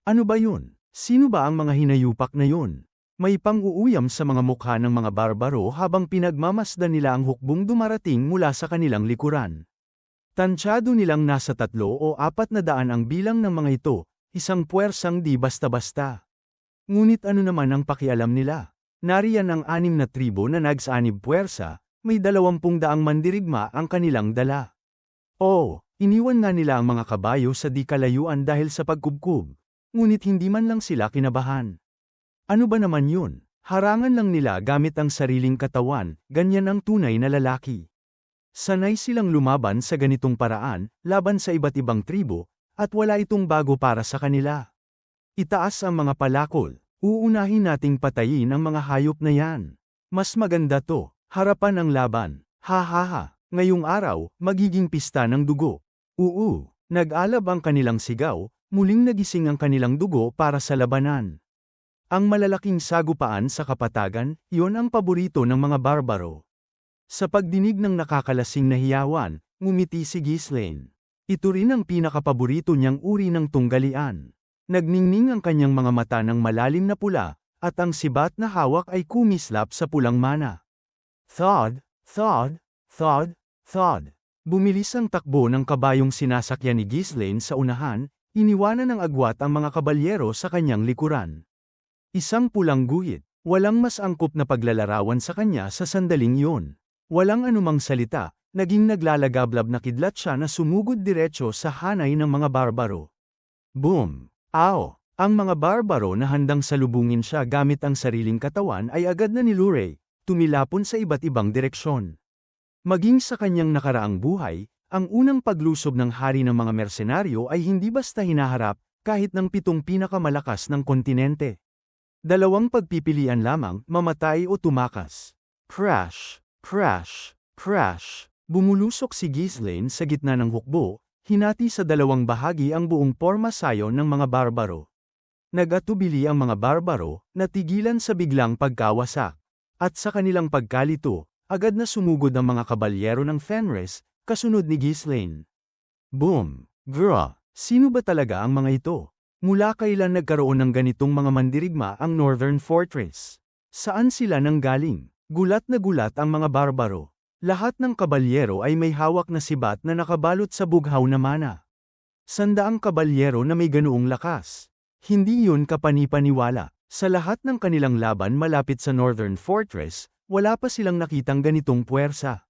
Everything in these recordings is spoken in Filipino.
Ano ba yun? Sino ba ang mga hinayupak na yun? May pang-uuyam sa mga mukha ng mga barbaro habang pinagmamasdan nila ang hukbong dumarating mula sa kanilang likuran. Tansyado nilang nasa 3 o 4 na daan ang bilang ng mga ito, isang puwersang di basta-basta. Ngunit ano naman ang pakialam nila? Nariyan ang 6 na tribo na nagsanib puwersa, may 20 daang mandirigma ang kanilang dala. Oo, iniwan nga nila ang mga kabayo sa di kalayuan dahil sa pagkubkub, ngunit hindi man lang sila kinabahan. Ano ba naman yun? Harangan lang nila gamit ang sariling katawan, ganyan ang tunay na lalaki. Sanay silang lumaban sa ganitong paraan, laban sa iba't ibang tribo, at wala itong bago para sa kanila. Itaas ang mga palakol, uunahin nating patayin ang mga hayop na yan. Mas maganda to, harapan ang laban, ha ha ha, ngayong araw, magiging pista ng dugo. Nag-alab ang kanilang sigaw, muling nagising ang kanilang dugo para sa labanan. Ang malalaking sagupaan sa kapatagan, iyon ang paborito ng mga barbaro. Sa pagdinig ng nakakalasing na hiyawan, ngumiti si Ghislaine. Ito rin ang pinakapaborito niyang uri ng tunggalian. Nagningning ang kanyang mga mata ng malalim na pula, at ang sibat na hawak ay kumislap sa pulang mana. Thud, thud, thud, thud. Bumilis ang takbo ng kabayong sinasakyan ni Ghislaine sa unahan, iniwanan ng agwat ang mga kabalyero sa kanyang likuran. Isang pulang guhit, walang mas angkop na paglalarawan sa kanya sa sandaling iyon. Walang anumang salita, naging naglalagablab na kidlat siya na sumugod diretso sa hanay ng mga barbaro. Boom! Ao! Ang mga barbaro na handang salubungin siya gamit ang sariling katawan ay agad na niluray, tumilapon sa iba't ibang direksyon. Maging sa kanyang nakaraang buhay, ang unang paglusob ng hari ng mga mersenaryo ay hindi basta hinaharap, kahit ng 7 pinakamalakas ng kontinente. 2 pagpipilian lamang, mamatay o tumakas. Crash! Crash! Crash! Bumulusok si Ghislaine sa gitna ng hukbo, hinati sa 2 bahagi ang buong pormasayon ng mga barbaro. Nag-atubili ang mga barbaro, natigilan sa biglang pagkawasak. At sa kanilang pagkalito, agad na sumugod ang mga kabalyero ng Fenris, kasunod ni Ghislaine. Boom! Gra! Sino ba talaga ang mga ito? Mula kailan nagkaroon ng ganitong mga mandirigma ang Northern Fortress? Saan sila nanggaling? Gulat na gulat ang mga barbaro. Lahat ng kabalyero ay may hawak na sibat na nakabalot sa bughaw na mana. 100 kabalyero na may ganoong lakas. Hindi yun kapanipaniwala. Sa lahat ng kanilang laban malapit sa Northern Fortress, wala pa silang nakitang ganitong puwersa.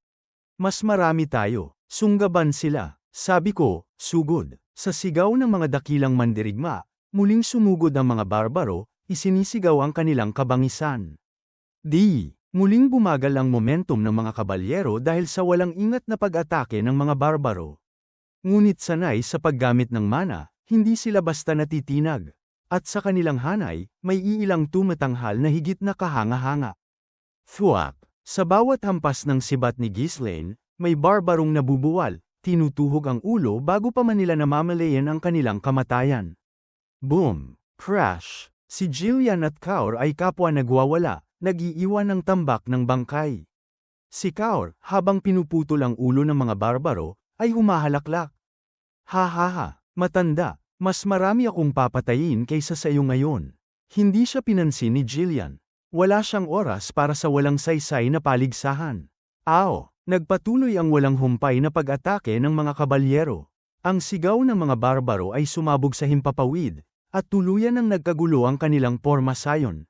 Mas marami tayo. Sunggaban sila. Sabi ko, sugod. Sa sigaw ng mga dakilang mandirigma, muling sumugod ang mga barbaro, isinisigaw ang kanilang kabangisan. Muling bumagal ang momentum ng mga kabalyero dahil sa walang ingat na pag-atake ng mga barbaro. Ngunit sanay sa paggamit ng mana, hindi sila basta natitinag. At sa kanilang hanay, may iilang tumatanghal na higit na kahanga-hanga. Thwap! Sa bawat hampas ng sibat ni Ghislaine, may barbarong nabubuwal. Tinutuhog ang ulo bago pa man nila namamalayan ang kanilang kamatayan. Boom! Crash! Si Jillian at Kaur ay kapwa nagwawala, nag-iiwan ng tambak ng bangkay. Si Kaur, habang pinuputol ang ulo ng mga barbaro, ay humahalaklak. Ha ha ha! Matanda, mas marami akong papatayin kaysa sa iyo ngayon. Hindi siya pinansin ni Jillian. Wala siyang oras para sa walang saysay na paligsahan. Ao! Nagpatuloy ang walang humpay na pag-atake ng mga kabalyero. Ang sigaw ng mga barbaro ay sumabog sa himpapawid, at tuluyan ang nagkagulo ang kanilang pormasayon.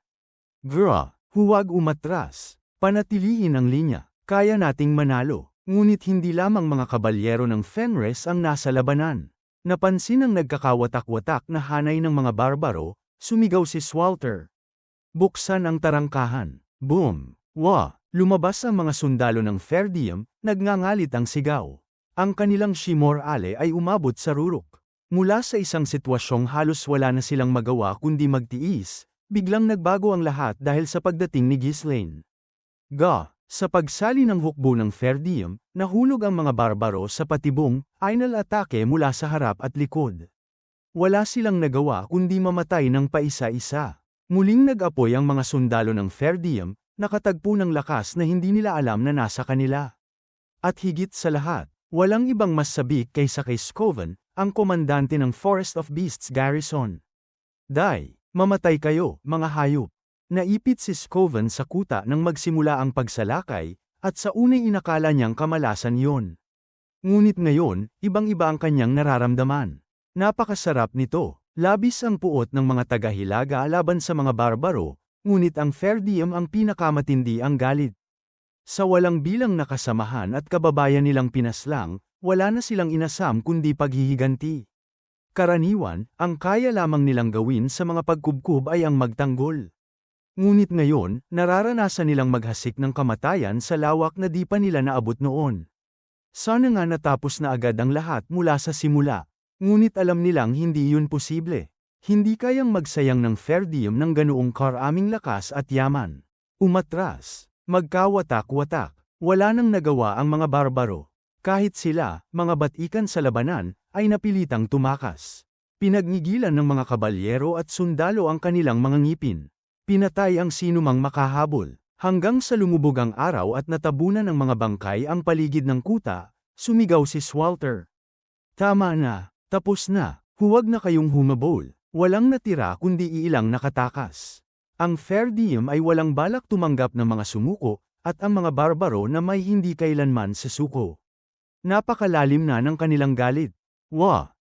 Gra! Huwag umatras. Panatilihin ang linya. Kaya nating manalo. Ngunit hindi lamang mga kabalyero ng Fenris ang nasa labanan. Napansin ang nagkakawatak-watak na hanay ng mga barbaro, sumigaw si Swalter. Buksan ang tarangkahan. Boom! Wah! Lumabas ang mga sundalo ng Ferdium, nagngangalit ang sigaw. Ang kanilang Shimor Ale ay umabot sa rurok. Mula sa isang sitwasyong halos wala na silang magawa kundi magtiis, biglang nagbago ang lahat dahil sa pagdating ni Ghislaine. Sa pagsali ng hukbo ng Ferdium, nahulog ang mga barbaro sa patibong, final atake mula sa harap at likod. Wala silang nagawa kundi mamatay ng paisa-isa. Muling nag-apoy ang mga sundalo ng Ferdium, nakatagpo ng lakas na hindi nila alam na nasa kanila. At higit sa lahat, walang ibang mas sabik kaysa kay Scoven, ang komandante ng Forest of Beasts Garrison. Mamatay kayo, mga hayop. Naipit si Scoven sa kuta nang magsimula ang pagsalakay, at sa unay inakala niyang kamalasan yon. Ngunit ngayon, ibang-iba ang kanyang nararamdaman. Napakasarap nito, labis ang puot ng mga taga-Hilaga laban sa mga barbaro, ngunit ang fair diem ang pinakamatindi ang galit. Sa walang bilang na kasamahan at kababayan nilang pinaslang, wala na silang inasam kundi paghihiganti. Karaniwan, ang kaya lamang nilang gawin sa mga pagkubkub ay ang magtanggol. Ngunit ngayon, nararanasan nilang maghasik ng kamatayan sa lawak na di pa nila naabot noon. Sana nga natapos na agad ang lahat mula sa simula. Ngunit alam nilang hindi yun posible. Hindi kayang magsayang ng fair diem ng ganoong karaming lakas at yaman. Umatras. Magkawatak-watak. Wala nang nagawa ang mga barbaro. Kahit sila, mga batikan sa labanan, ay napilitang tumakas. Pinagnigilan ng mga kabalyero at sundalo ang kanilang mga ngipin. Pinatay ang sinumang makahabol. Hanggang sa lumubog ang araw at natabunan ng mga bangkay ang paligid ng kuta, sumigaw si Swalter. Tama na, tapos na, huwag na kayong humabol. Walang natira kundi iilang nakatakas. Ang fair diem ay walang balak tumanggap ng mga sumuko, at ang mga barbaro na may hindi kailanman sesuko. Napakalalim na ng kanilang galit.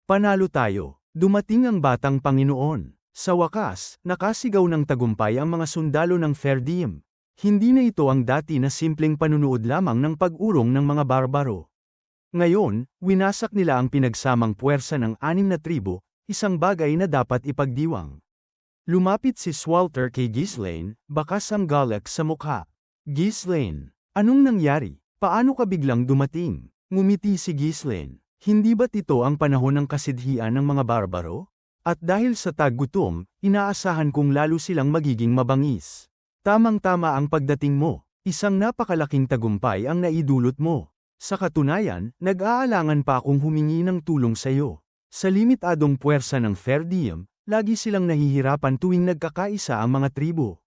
Panalo tayo. Dumating ang batang Panginoon. Sa wakas, nakasigaw ng tagumpay ang mga sundalo ng fair diem. Hindi na ito ang dati na simpleng panunood lamang ng pag-urong ng mga barbaro. Ngayon, winasak nila ang pinagsamang puwersa ng 6 na tribo, isang bagay na dapat ipagdiwang. Lumapit si Swalter kay Ghislaine, bakas ang galak sa mukha. Ghislaine, anong nangyari? Paano ka biglang dumating? Ngumiti si Ghislaine. Hindi ba't ito ang panahon ng kasidhian ng mga barbaro? At dahil sa taggutom, inaasahan kong lalo silang magiging mabangis. Tamang-tama ang pagdating mo. Isang napakalaking tagumpay ang naidulot mo. Sa katunayan, nag-aalangan pa akong humingi ng tulong sa iyo. Sa limitadong puwersa ng fair diem, lagi silang nahihirapan tuwing nagkakaisa ang mga tribo.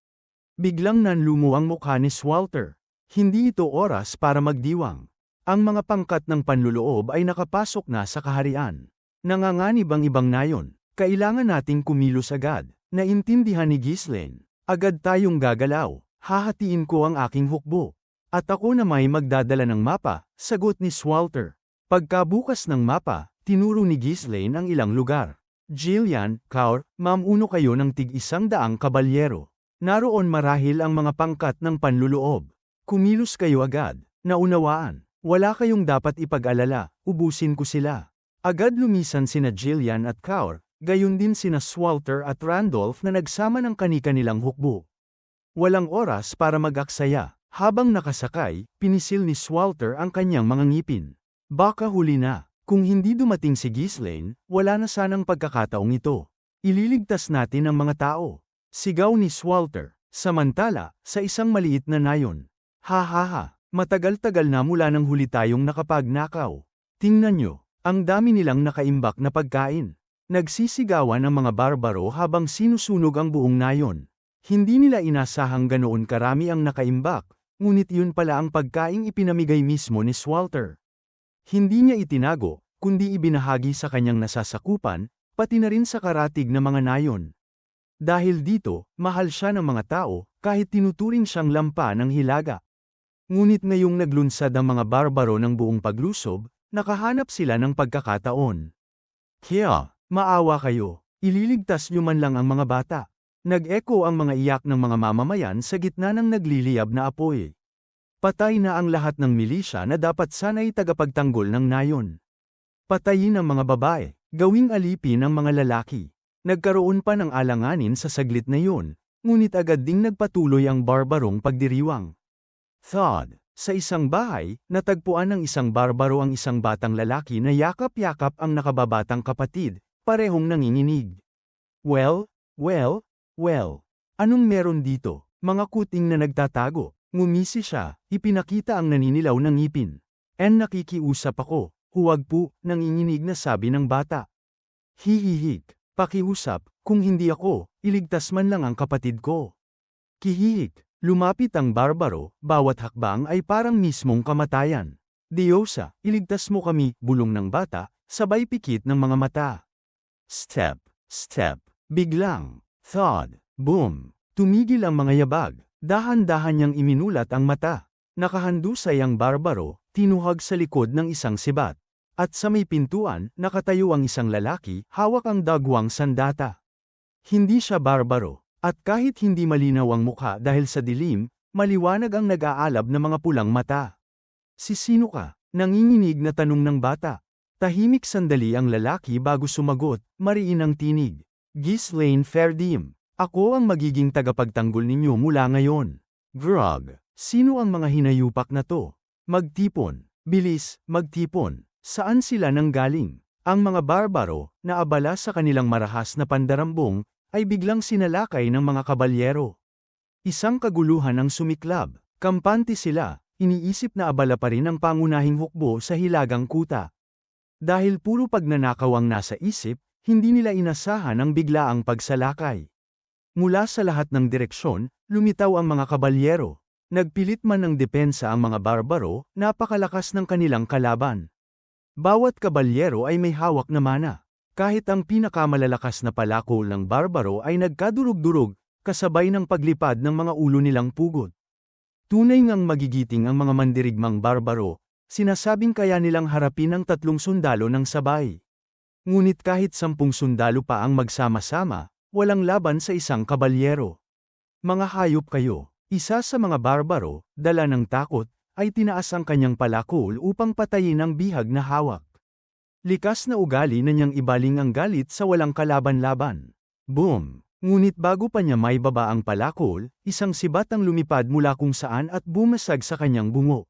Biglang nanlumo ang mukha ni Swalter. Hindi ito oras para magdiwang. Ang mga pangkat ng panluloob ay nakapasok na sa kaharian. Nanganganib ang ibang nayon. Kailangan nating kumilos agad. Naintindihan ni Ghislaine. Agad tayong gagalaw. Hahatiin ko ang aking hukbo. At ako na may magdadala ng mapa, sagot ni Swalter. Pagkabukas ng mapa, tinuro ni Ghislaine ang ilang lugar. Jillian, Kaur, mamuno kayo ng tig-100 kabalyero. Naroon marahil ang mga pangkat ng panluloob. Kumilos kayo agad. Naunawaan. Wala kayong dapat ipag-alala, ubusin ko sila. Agad lumisan sina Jillian at Kaur, gayon din sina Swalter at Randolph na nagsama ng kani-kanilang hukbo. Walang oras para mag-aksaya. Habang nakasakay, pinisil ni Swalter ang kanyang mga ngipin. Baka huli na. Kung hindi dumating si Ghislaine, wala na sanang pagkakataong ito. Ililigtas natin ang mga tao. Sigaw ni Swalter. Samantala, sa isang maliit na nayon. Ha, matagal-tagal na mula nang huli tayong nakapagnakaw. Tingnan nyo, ang dami nilang nakaimbak na pagkain. Nagsisigawan ang mga barbaro habang sinusunog ang buong nayon. Hindi nila inasahang ganoon karami ang nakaimbak, ngunit yun pala ang pagkaing ipinamigay mismo ni Swalter. Hindi niya itinago, kundi ibinahagi sa kanyang nasasakupan, pati na rin sa karatig na mga nayon. Dahil dito, mahal siya ng mga tao, kahit tinuturing siyang lampa ng Hilaga. Ngunit ngayong naglunsad ang mga barbaro ng buong paglusob, nakahanap sila ng pagkakataon. Kaya, maawa kayo, ililigtas niyo man lang ang mga bata. Nag-echo ang mga iyak ng mga mamamayan sa gitna ng nagliliyab na apoy. Patay na ang lahat ng milisya na dapat sana'y tagapagtanggol ng nayon. Patayin ang mga babae, gawing alipin ang mga lalaki. Nagkaroon pa ng alanganin sa saglit na yun, ngunit agad ding nagpatuloy ang barbarong pagdiriwang. Thud. Sa isang bahay, natagpuan ng isang barbaro ang isang batang lalaki na yakap-yakap ang nakababatang kapatid, parehong nanginginig. Well, anong meron dito? Mga kuting na nagtatago. Ngumisi siya, ipinakita ang naninilaw ng ngipin. Nakikiusap ako, huwag po, nanginginig na sabi ng bata. Hihihik, pakiusap, kung hindi ako, iligtas man lang ang kapatid ko. Kihihik, lumapit ang barbaro, bawat hakbang ay parang mismong kamatayan. Diyosa, iligtas mo kami, bulong ng bata, sabay pikit ng mga mata. Step, Biglang, thud, boom, tumigil ang mga yabag, dahan-dahan niyang iminulat ang mata. Nakahandusay ang barbaro, tinuhag sa likod ng isang sibat. At sa may pintuan, nakatayo ang isang lalaki, hawak ang dagwang sandata. Hindi siya barbaro, at kahit hindi malinaw ang mukha dahil sa dilim, maliwanag ang nag-aalab na mga pulang mata. Si sino ka? Nanginginig na tanong ng bata. Tahimik sandali ang lalaki bago sumagot, mariin ang tinig. Ghislaine Fairdean, ako ang magiging tagapagtanggol ninyo mula ngayon. Grog, sino ang mga hinayupak na to? Magtipon, bilis, magtipon. Saan sila nanggaling? Ang mga barbaro, na abala sa kanilang marahas na pandarambong, ay biglang sinalakay ng mga kabalyero. Isang kaguluhan ang sumiklab, kampante sila, iniisip na abala pa rin ang pangunahing hukbo sa hilagang kuta. Dahil puro pagnanakaw ang nasa isip, hindi nila inasahan ang biglaang pagsalakay. Mula sa lahat ng direksyon, lumitaw ang mga kabalyero. Nagpilit man ng depensa ang mga barbaro, napakalakas ng kanilang kalaban. Bawat kabalyero ay may hawak na mana. Kahit ang pinakamalalakas na palakol ng barbaro ay nagkadurog-durog, kasabay ng paglipad ng mga ulo nilang pugot. Tunay ngang magigiting ang mga mandirigmang barbaro, sinasabing kaya nilang harapin ang 3 sundalo ng sabay. Ngunit kahit 10 sundalo pa ang magsama-sama, walang laban sa isang kabalyero. Mga hayop kayo, isa sa mga barbaro, dala ng takot, ay tinaas ang kanyang palakol upang patayin ang bihag na hawak. Likas na ugali na niyang ibaling ang galit sa walang kalaban-laban. Boom! Ngunit bago pa niya maibaba ang palakol, isang sibat ang lumipad mula kung saan at bumasag sa kanyang bungo.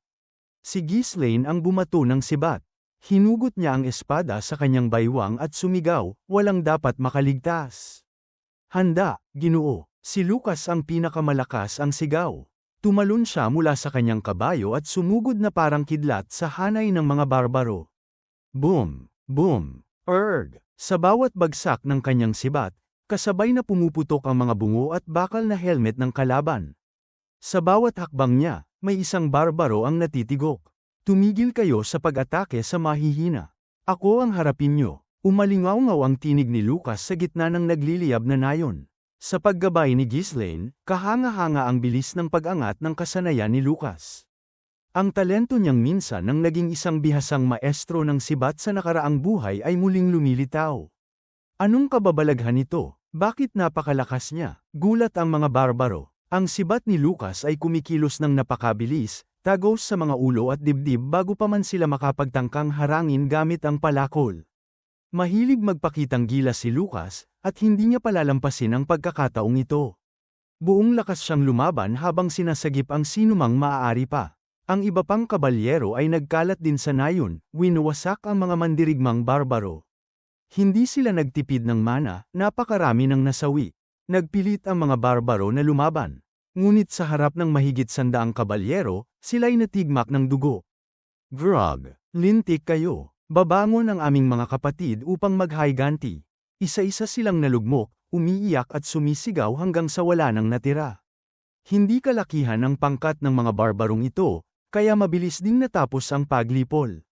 Si Ghislaine ang bumato ng sibat. Hinugot niya ang espada sa kanyang baywang at sumigaw, walang dapat makaligtas. Handa, Ginoo! Si Lucas ang pinakamalakas ang sigaw. Tumalon siya mula sa kanyang kabayo at sumugod na parang kidlat sa hanay ng mga barbaro. Boom! Boom! Erg! Sa bawat bagsak ng kanyang sibat, kasabay na pumuputok ang mga bungo at bakal na helmet ng kalaban. Sa bawat hakbang niya, may isang barbaro ang natitigok. Tumigil kayo sa pag-atake sa mahihina. Ako ang harapin niyo. Umalingaw-ngaw ang tinig ni Lucas sa gitna ng nagliliyab na nayon. Sa paggabay ni Ghislaine, kahanga-hanga ang bilis ng pag-angat ng kasanayan ni Lucas. Ang talento niyang minsan nang naging isang bihasang maestro ng sibat sa nakaraang buhay ay muling lumilitaw. Anong kababalaghan ito? Bakit napakalakas niya? Gulat ang mga barbaro. Ang sibat ni Lucas ay kumikilos ng napakabilis, tagos sa mga ulo at dibdib bago pa man sila makapagtangkang harangin gamit ang palakol. Mahilig magpakitang gilas si Lucas, at hindi niya palalampasin ang pagkakataong ito. Buong lakas siyang lumaban habang sinasagip ang sinumang maaari pa. Ang iba pang kabalyero ay nagkalat din sa nayon, winawasak ang mga mandirigmang barbaro. Hindi sila nagtipid ng mana, napakarami ng nasawi. Nagpilit ang mga barbaro na lumaban. Ngunit sa harap ng mahigit 100 kabalyero, sila'y natigmak ng dugo. Grog, lintik kayo. Babangon ang aming mga kapatid upang maghayganti. Isa-isa silang nalugmok, umiiyak at sumisigaw hanggang sa wala nang natira. Hindi kalakihan ang pangkat ng mga barbarong ito, kaya mabilis ding natapos ang paglipol.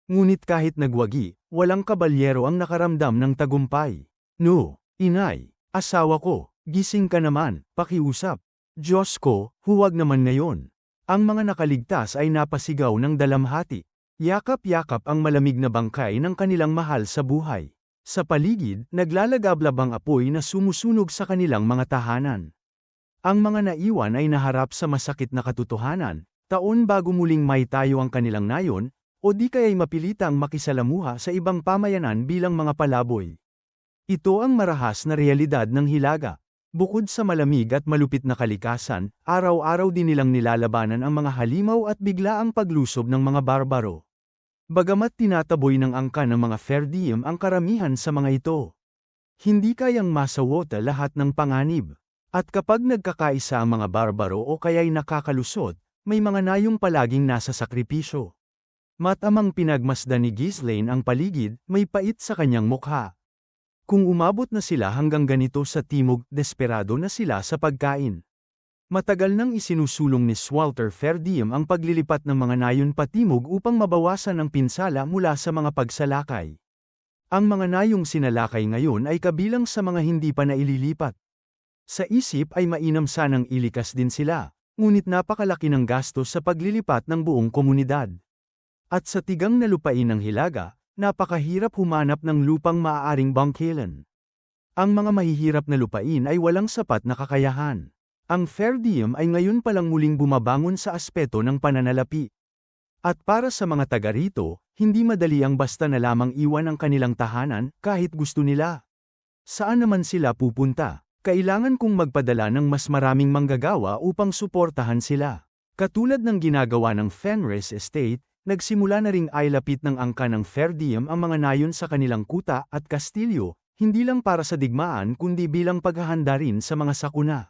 Ngunit kahit nagwagi, walang kabalyero ang nakaramdam ng tagumpay. No, inay, asawa ko, gising ka naman, pakiusap. Diyos ko, huwag naman ngayon. Ang mga nakaligtas ay napasigaw ng dalamhati. Yakap-yakap ang malamig na bangkay ng kanilang mahal sa buhay. Sa paligid, naglalagablab ang apoy na sumusunog sa kanilang mga tahanan. Ang mga naiwan ay naharap sa masakit na katotohanan, taon bago muling maitayo ang kanilang nayon, o di kaya'y mapilitang makisalamuha sa ibang pamayanan bilang mga palaboy. Ito ang marahas na realidad ng Hilaga. Bukod sa malamig at malupit na kalikasan, araw-araw din nilang nilalabanan ang mga halimaw at biglaang paglusob ng mga barbaro. Bagamat tinataboy ng angka ng mga Fairdean ang karamihan sa mga ito, hindi kayang masawota lahat ng panganib. At kapag nagkakaisa ang mga barbaro o kaya'y nakakalusot, may mga nayong palaging nasa sakripisyo. Matamang pinagmasdan ni Ghislaine ang paligid, may pait sa kanyang mukha. Kung umabot na sila hanggang ganito sa timog, desperado na sila sa pagkain. Matagal nang isinusulong ni Walter Fairdean ang paglilipat ng mga nayon patimog upang mabawasan ang pinsala mula sa mga pagsalakay. Ang mga nayong sinalakay ngayon ay kabilang sa mga hindi pa naililipat. Sa isip ay mainam sanang ilikas din sila, ngunit napakalaki ng gastos sa paglilipat ng buong komunidad. At sa tigang na lupain ng Hilaga, napakahirap humanap ng lupang maaaring bangkelan. Ang mga mahihirap na lupain ay walang sapat na kakayahan. Ang fair diem ay ngayon palang muling bumabangon sa aspeto ng pananalapi. At para sa mga taga rito, hindi madali ang basta na lamang iwan ang kanilang tahanan kahit gusto nila. Saan naman sila pupunta? Kailangan kong magpadala ng mas maraming manggagawa upang suportahan sila. Katulad ng ginagawa ng Fenris Estate, nagsimula na ring ailapit ng angka ng fair diem ang mga nayon sa kanilang kuta at kastilyo, hindi lang para sa digmaan kundi bilang paghahanda rin sa mga sakuna.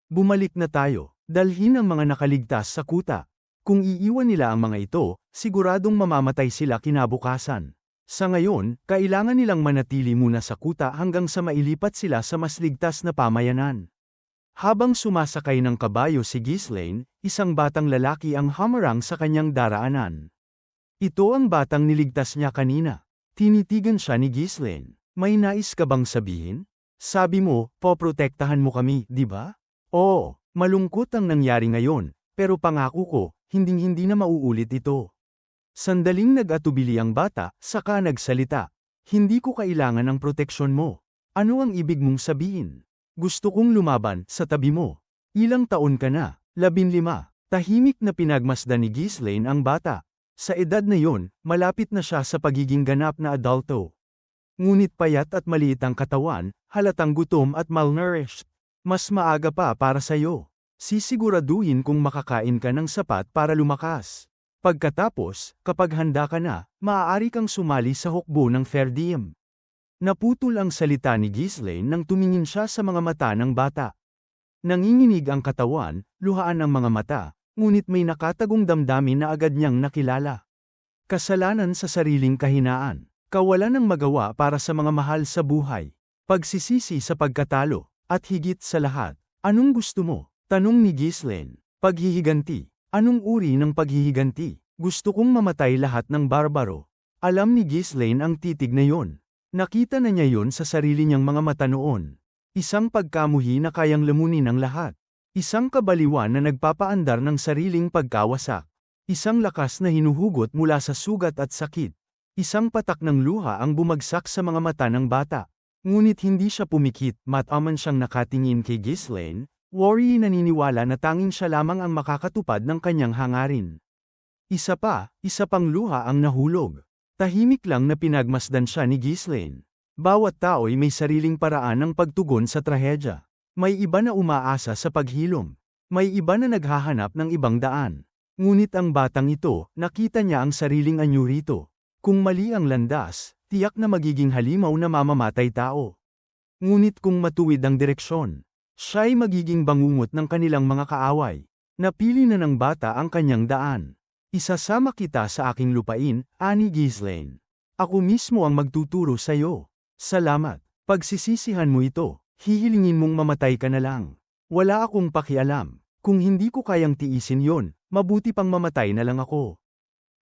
Bumalik na tayo, dalhin ang mga nakaligtas sa kuta. Kung iiwan nila ang mga ito, siguradong mamamatay sila kinabukasan. Sa ngayon, kailangan nilang manatili muna sa kuta hanggang sa mailipat sila sa mas ligtas na pamayanan. Habang sumasakay ng kabayo si Ghislaine, isang batang lalaki ang hamarang sa kanyang daraanan. Ito ang batang niligtas niya kanina. Tinitigan siya ni Ghislaine. May nais ka bang sabihin? Sabi mo, poprotektahan mo kami, di ba? Oo, malungkot ang nangyari ngayon, pero pangako ko, hinding-hindi na mauulit ito. Sandaling nag-atubili ang bata, saka nagsalita. Hindi ko kailangan ng proteksyon mo. Ano ang ibig mong sabihin? Gusto kong lumaban sa tabi mo. Ilang taon ka na? 15. Tahimik na pinagmasdan ni Ghislaine ang bata. Sa edad na yon, malapit na siya sa pagiging ganap na adulto. Ngunit payat at maliit ang katawan, halatang gutom at malnourished. Mas maaga pa para sa'yo. Sisiguraduhin kung makakain ka ng sapat para lumakas. Pagkatapos, kapag handa ka na, maaari kang sumali sa hukbo ng fair diem. Naputol ang salita ni Ghislaine nang tumingin siya sa mga mata ng bata. Nanginginig ang katawan, luhaan ang mga mata, ngunit may nakatagong damdamin na agad niyang nakilala. Kasalanan sa sariling kahinaan, kawalan ng magawa para sa mga mahal sa buhay, pagsisisi sa pagkatalo, at higit sa lahat, anong gusto mo? Tanong ni Ghislaine. Paghihiganti. Anong uri ng paghihiganti? Gusto kong mamatay lahat ng barbaro. Alam ni Ghislaine ang titig na yon. Nakita na niya yon sa sarili niyang mga mata noon. Isang pagkamuhi na kayang lamunin ang lahat. Isang kabaliwan na nagpapaandar ng sariling pagkawasak. Isang lakas na hinuhugot mula sa sugat at sakit. Isang patak ng luha ang bumagsak sa mga mata ng bata. Ngunit hindi siya pumikit, mataman siyang nakatingin kay Ghislaine. Worry naniniwala na tanging siya lamang ang makakatupad ng kanyang hangarin. Isa pang luha ang nahulog. Tahimik lang na pinagmasdan siya ni Ghislaine. Bawat tao'y may sariling paraan ng pagtugon sa trahedya. May iba na umaasa sa paghilom. May iba na naghahanap ng ibang daan. Ngunit ang batang ito, nakita niya ang sariling anyo rito. Kung mali ang landas, tiyak na magiging halimaw na mamamatay tao. Ngunit kung matuwid ang direksyon, siya'y magiging bangungot ng kanilang mga kaaway. Napili na ng bata ang kanyang daan. Isasama kita sa aking lupain, ani Ghislaine. Ako mismo ang magtuturo sa iyo. Salamat. Pagsisisihan mo ito, hihilingin mong mamatay ka na lang. Wala akong pakialam. Kung hindi ko kayang tiisin yon, mabuti pang mamatay na lang ako.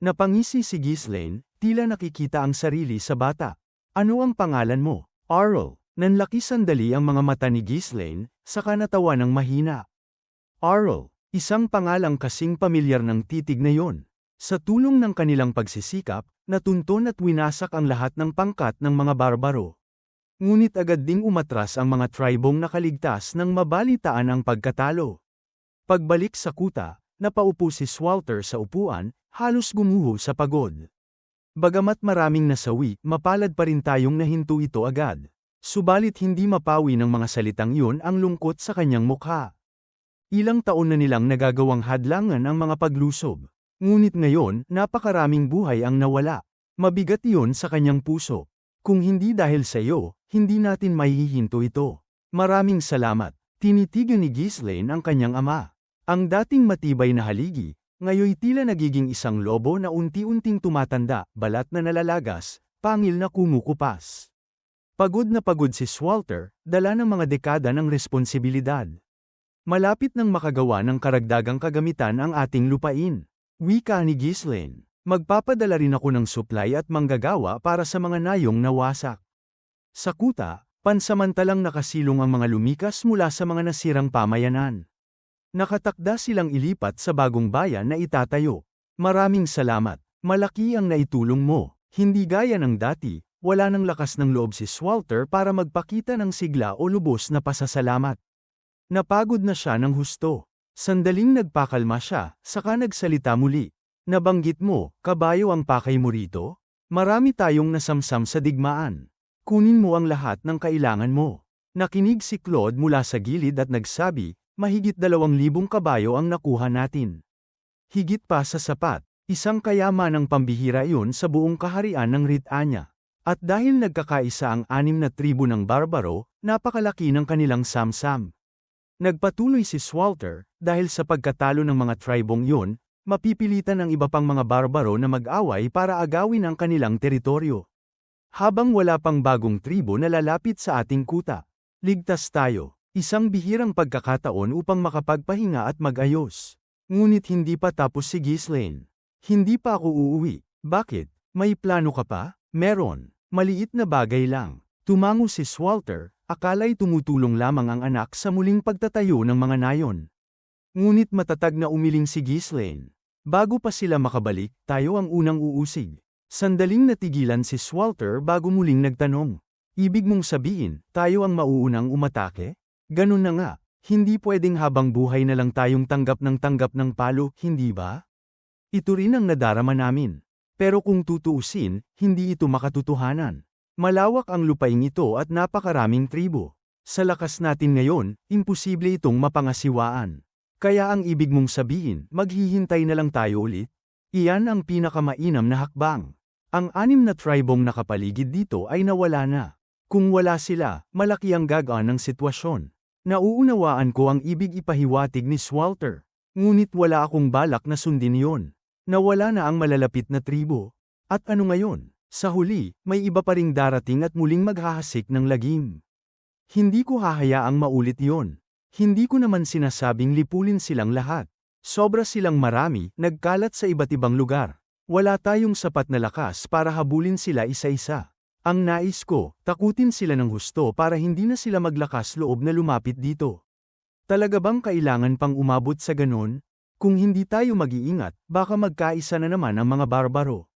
Napangisi si Ghislaine, tila nakikita ang sarili sa bata. Ano ang pangalan mo? Arl. Nanlaki sandali ang mga mata ni Ghislaine, saka natawa ng mahina. Arl, isang pangalang kasing pamilyar ng titig na yon. Sa tulong ng kanilang pagsisikap, natunton at winasak ang lahat ng pangkat ng mga barbaro. Ngunit agad ding umatras ang mga tribong nakaligtas nang mabalitaan ang pagkatalo. Pagbalik sa kuta, napaupo si Swalter sa upuan, halos gumuho sa pagod. Bagamat maraming nasawi, mapalad pa rin tayong nahinto ito agad. Subalit hindi mapawi ng mga salitang iyon ang lungkot sa kanyang mukha. Ilang taon na nilang nagagawang hadlangan ang mga paglusob. Ngunit ngayon, napakaraming buhay ang nawala. Mabigat iyon sa kanyang puso. Kung hindi dahil sa iyo, hindi natin maihihinto ito. Maraming salamat. Tinitigan ni Ghislaine ang kanyang ama. Ang dating matibay na haligi, ngayoy tila nagiging isang lobo na unti-unting tumatanda, balat na nalalagas, pangil na kumukupas. Pagod na pagod si Swalter, dala ng mga dekada ng responsibilidad. Malapit nang makagawa ng karagdagang kagamitan ang ating lupain. Wika ni Ghislaine. Magpapadala rin ako ng supply at manggagawa para sa mga nayong nawasak. Sa kuta, pansamantalang nakasilong ang mga lumikas mula sa mga nasirang pamayanan. Nakatakda silang ilipat sa bagong bayan na itatayo. Maraming salamat. Malaki ang naitulong mo. Hindi gaya ng dati, wala nang lakas ng loob si Swalter para magpakita ng sigla o lubos na pasasalamat. Napagod na siya ng husto. Sandaling nagpakalma siya, saka nagsalita muli. Nabanggit mo, kabayo ang pakay mo rito? Marami tayong nasamsam sa digmaan. Kunin mo ang lahat ng kailangan mo. Nakinig si Claude mula sa gilid at nagsabi, mahigit 2,000 kabayo ang nakuha natin. Higit pa sa sapat, isang kayamanang pambihira iyon sa buong kaharian ng Ritanya. At dahil nagkakaisa ang 6 na tribo ng Barbaro, napakalaki ng kanilang samsam. Nagpatuloy si Swalter, dahil sa pagkatalo ng mga tribong yun, mapipilitan ang iba pang mga Barbaro na mag-away para agawin ang kanilang teritoryo. Habang wala pang bagong tribo na lalapit sa ating kuta, ligtas tayo, isang bihirang pagkakataon upang makapagpahinga at mag-ayos. Ngunit hindi pa tapos si Ghislaine. Hindi pa ako uuwi. Bakit? May plano ka pa? Meron. Maliit na bagay lang. Tumango si Swalter, akala'y tumutulong lamang ang anak sa muling pagtatayo ng mga nayon. Ngunit matatag na umiling si Ghislaine. Bago pa sila makabalik, tayo ang unang uusig. Sandaling natigilan si Swalter bago muling nagtanong. Ibig mong sabihin, tayo ang mauunang umatake? Ganun na nga, hindi pwedeng habang buhay na lang tayong tanggap ng palo, hindi ba? Ito rin ang nadarama namin. Pero kung tutuusin, hindi ito makatotohanan. Malawak ang lupaing ito at napakaraming tribo. Sa lakas natin ngayon, imposible itong mapangasiwaan. Kaya ang ibig mong sabihin, maghihintay na lang tayo ulit? Iyan ang pinakamainam na hakbang. Ang 6 na tribong nakapaligid dito ay nawala na. Kung wala sila, malaki ang gagaan ng sitwasyon. Nauunawaan ko ang ibig ipahiwatig ni Swalter. Ngunit wala akong balak na sundin yon. Nawala na ang malalapit na tribo. At ano ngayon? Sa huli, may iba pa ring darating at muling maghahasik ng lagim. Hindi ko hahayaang maulit yon. Hindi ko naman sinasabing lipulin silang lahat. Sobra silang marami, nagkalat sa iba't ibang lugar. Wala tayong sapat na lakas para habulin sila isa-isa. Ang nais ko, takutin sila ng husto para hindi na sila maglakas loob na lumapit dito. Talaga bang kailangan pang umabot sa ganon? Kung hindi tayo mag-iingat, baka magkaisa na naman ang mga Barbaro.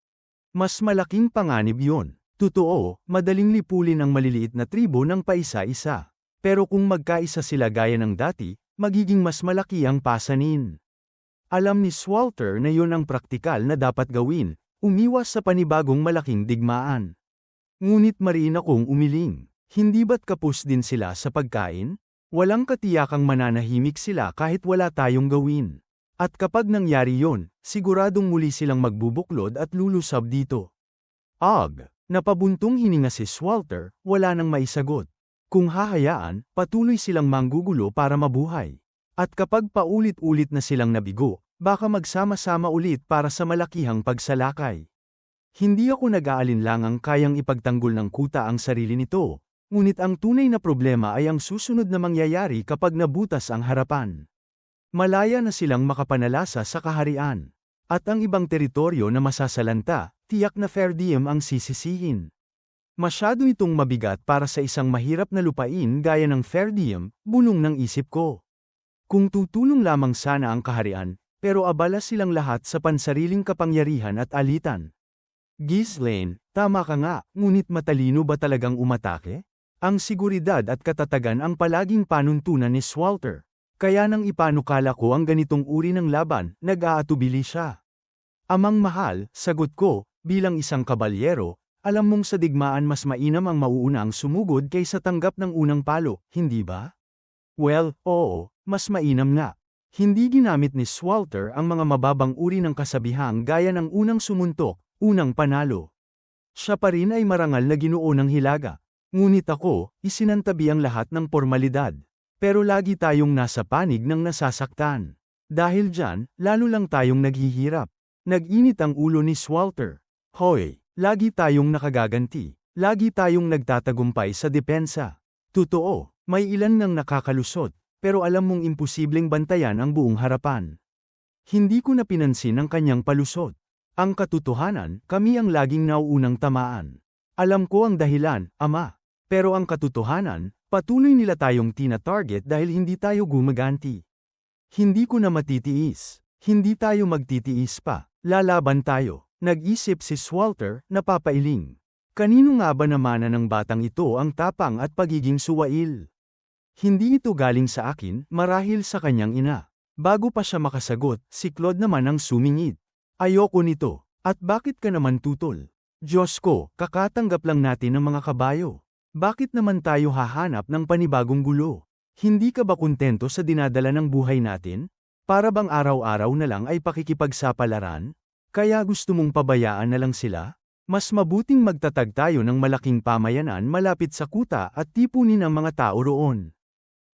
Mas malaking panganib yon. Totoo, madaling lipulin ang maliliit na tribo ng paisa-isa. Pero kung magkaisa sila gaya ng dati, magiging mas malaki ang pasanin. Alam ni Swalter na yon ang praktikal na dapat gawin, umiwas sa panibagong malaking digmaan. Ngunit mariin akong umiling. Hindi ba't kapos din sila sa pagkain? Walang katiyakang mananahimik sila kahit wala tayong gawin. At kapag nangyari yon, siguradong muli silang magbubuklod at lulusab dito. Napabuntong hininga si Swalter, wala nang maisagot. Kung hahayaan, patuloy silang manggugulo para mabuhay. At kapag paulit-ulit na silang nabigo, baka magsama-sama ulit para sa malakihang pagsalakay. Hindi ako nag-aalinlangang kayang ipagtanggol ng kuta ang sarili nito, ngunit ang tunay na problema ay ang susunod na mangyayari kapag nabutas ang harapan. Malaya na silang makapanalasa sa kaharian. At ang ibang teritoryo na masasalanta, tiyak na fair diem ang sisisihin. Masyado itong mabigat para sa isang mahirap na lupain gaya ng fair diem, bulong ng isip ko. Kung tutulong lamang sana ang kaharian, pero abala silang lahat sa pansariling kapangyarihan at alitan. Ghislaine, tama ka nga, ngunit matalino ba talagang umatake? Ang seguridad at katatagan ang palaging panuntunan ni Swalter. Kaya nang ipanukala ko ang ganitong uri ng laban, nag-aatubili siya. Amang mahal, sagot ko, bilang isang kabalyero, alam mong sa digmaan mas mainam ang mauuna ang sumugod kaysa tanggap ng unang palo, hindi ba? Well, oo, mas mainam nga. Hindi ginamit ni Swalter ang mga mababang uri ng kasabihang gaya ng unang sumuntok, unang panalo. Siya pa rin ay marangal na Ginoo ng Hilaga. Ngunit ako, isinantabi ang lahat ng pormalidad. Pero lagi tayong nasa panig ng nasasaktan. Dahil dyan, lalo lang tayong naghihirap. Nag-init ang ulo ni Swalter. Hoy, lagi tayong nakagaganti. Lagi tayong nagtatagumpay sa depensa. Totoo, may ilan nang nakakalusot, pero alam mong imposibleng bantayan ang buong harapan. Hindi ko na pinansin ang kanyang palusot. Ang katotohanan, kami ang laging nauunang tamaan. Alam ko ang dahilan, Ama. Pero ang katotohanan, patuloy nila tayong tina-target dahil hindi tayo gumaganti. Hindi ko na matitiis. Hindi tayo magtitiis pa. Lalaban tayo. Nag-isip si Swalter, napapailing. Kanino nga ba naman ng batang ito ang tapang at pagiging suwail? Hindi ito galing sa akin, marahil sa kanyang ina. Bago pa siya makasagot, si Claude naman ang sumingid. Ayoko nito. At bakit ka naman tutol? Diyos ko, kakatanggap lang natin ng mga kabayo. Bakit naman tayo hahanap ng panibagong gulo? Hindi ka ba kontento sa dinadala ng buhay natin? Para bang araw-araw na lang ay pakikipagsapalaran? Kaya gusto mong pabayaan na lang sila? Mas mabuting magtatag tayo ng malaking pamayanan malapit sa kuta at tipunin ang mga tao roon.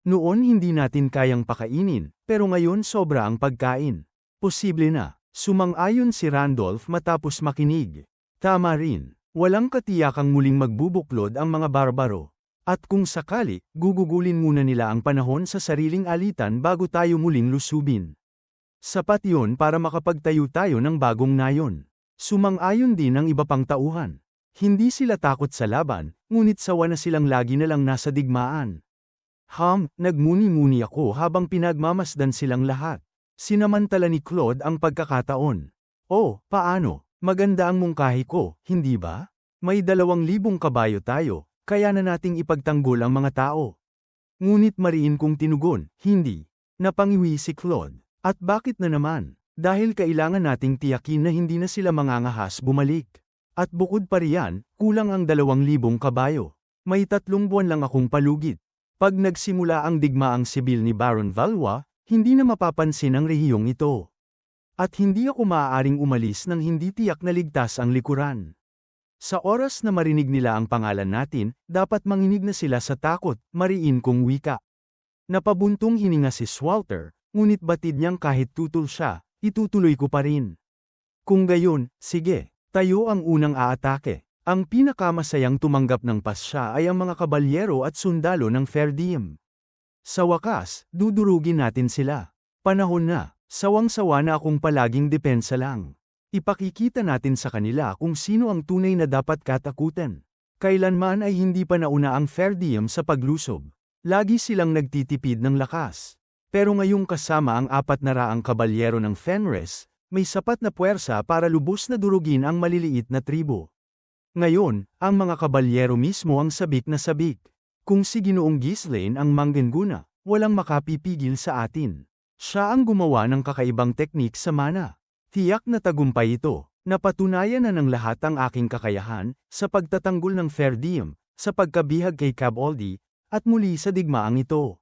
Noon hindi natin kayang pakainin, pero ngayon sobra ang pagkain. Posible na. Sumang-ayon si Randolph matapos makinig. Tama rin. Walang katiyakang muling magbubuklod ang mga barbaro. At kung sakali, gugugulin muna nila ang panahon sa sariling alitan bago tayo muling lusubin. Sapat yon para makapagtayo tayo ng bagong nayon. Sumang-ayon din ang iba pang tauhan. Hindi sila takot sa laban, ngunit sawa na silang lagi na lang nasa digmaan. Nagmuni-muni ako habang pinagmamasdan silang lahat. Sinamantala ni Claude ang pagkakataon. Oh, paano? Maganda ang mungkahi ko, hindi ba? May 2,000 kabayo tayo, kaya na nating ipagtanggol ang mga tao. Ngunit mariin kong tinugon, hindi. Napangiwi si Claude. At bakit na naman? Dahil kailangan nating tiyakin na hindi na sila mangangahas bumalik. At bukod pa riyan, kulang ang 2,000 kabayo. May 3 buwan lang akong palugit. Pag nagsimula ang digmaang sibil ni Baron Valois, hindi na mapapansin ang rehiyong ito. At hindi ako maaaring umalis nang hindi tiyak na ligtas ang likuran. Sa oras na marinig nila ang pangalan natin, dapat manginig na sila sa takot, mariin kong wika. Napabuntong hininga si Swalter, ngunit batid niyang kahit tutol siya, itutuloy ko pa rin. Kung gayon, sige, tayo ang unang aatake. Ang pinakamasayang tumanggap ng pasya ay ang mga kabalyero at sundalo ng Fair Diem. Sa wakas, dudurugin natin sila. Panahon na. Sawang-sawa na akong palaging depensa lang. Ipakikita natin sa kanila kung sino ang tunay na dapat katakutan. Kailanman ay hindi pa nauna ang Fair Diem sa paglusob. Lagi silang nagtitipid ng lakas. Pero ngayong kasama ang 400 kabalyero ng Fenris, may sapat na puwersa para lubos na durugin ang maliliit na tribo. Ngayon, ang mga kabalyero mismo ang sabik na sabik. Kung si Ginoong Ghislaine ang manggenguna, walang makapipigil sa atin. Siya ang gumawa ng kakaibang teknik sa mana. Tiyak na tagumpay ito. Napatunayan na ng lahat ang aking kakayahan, sa pagtatanggol ng Fair Diem, sa pagkabihag kay Caboldi, at muli sa digmaang ito.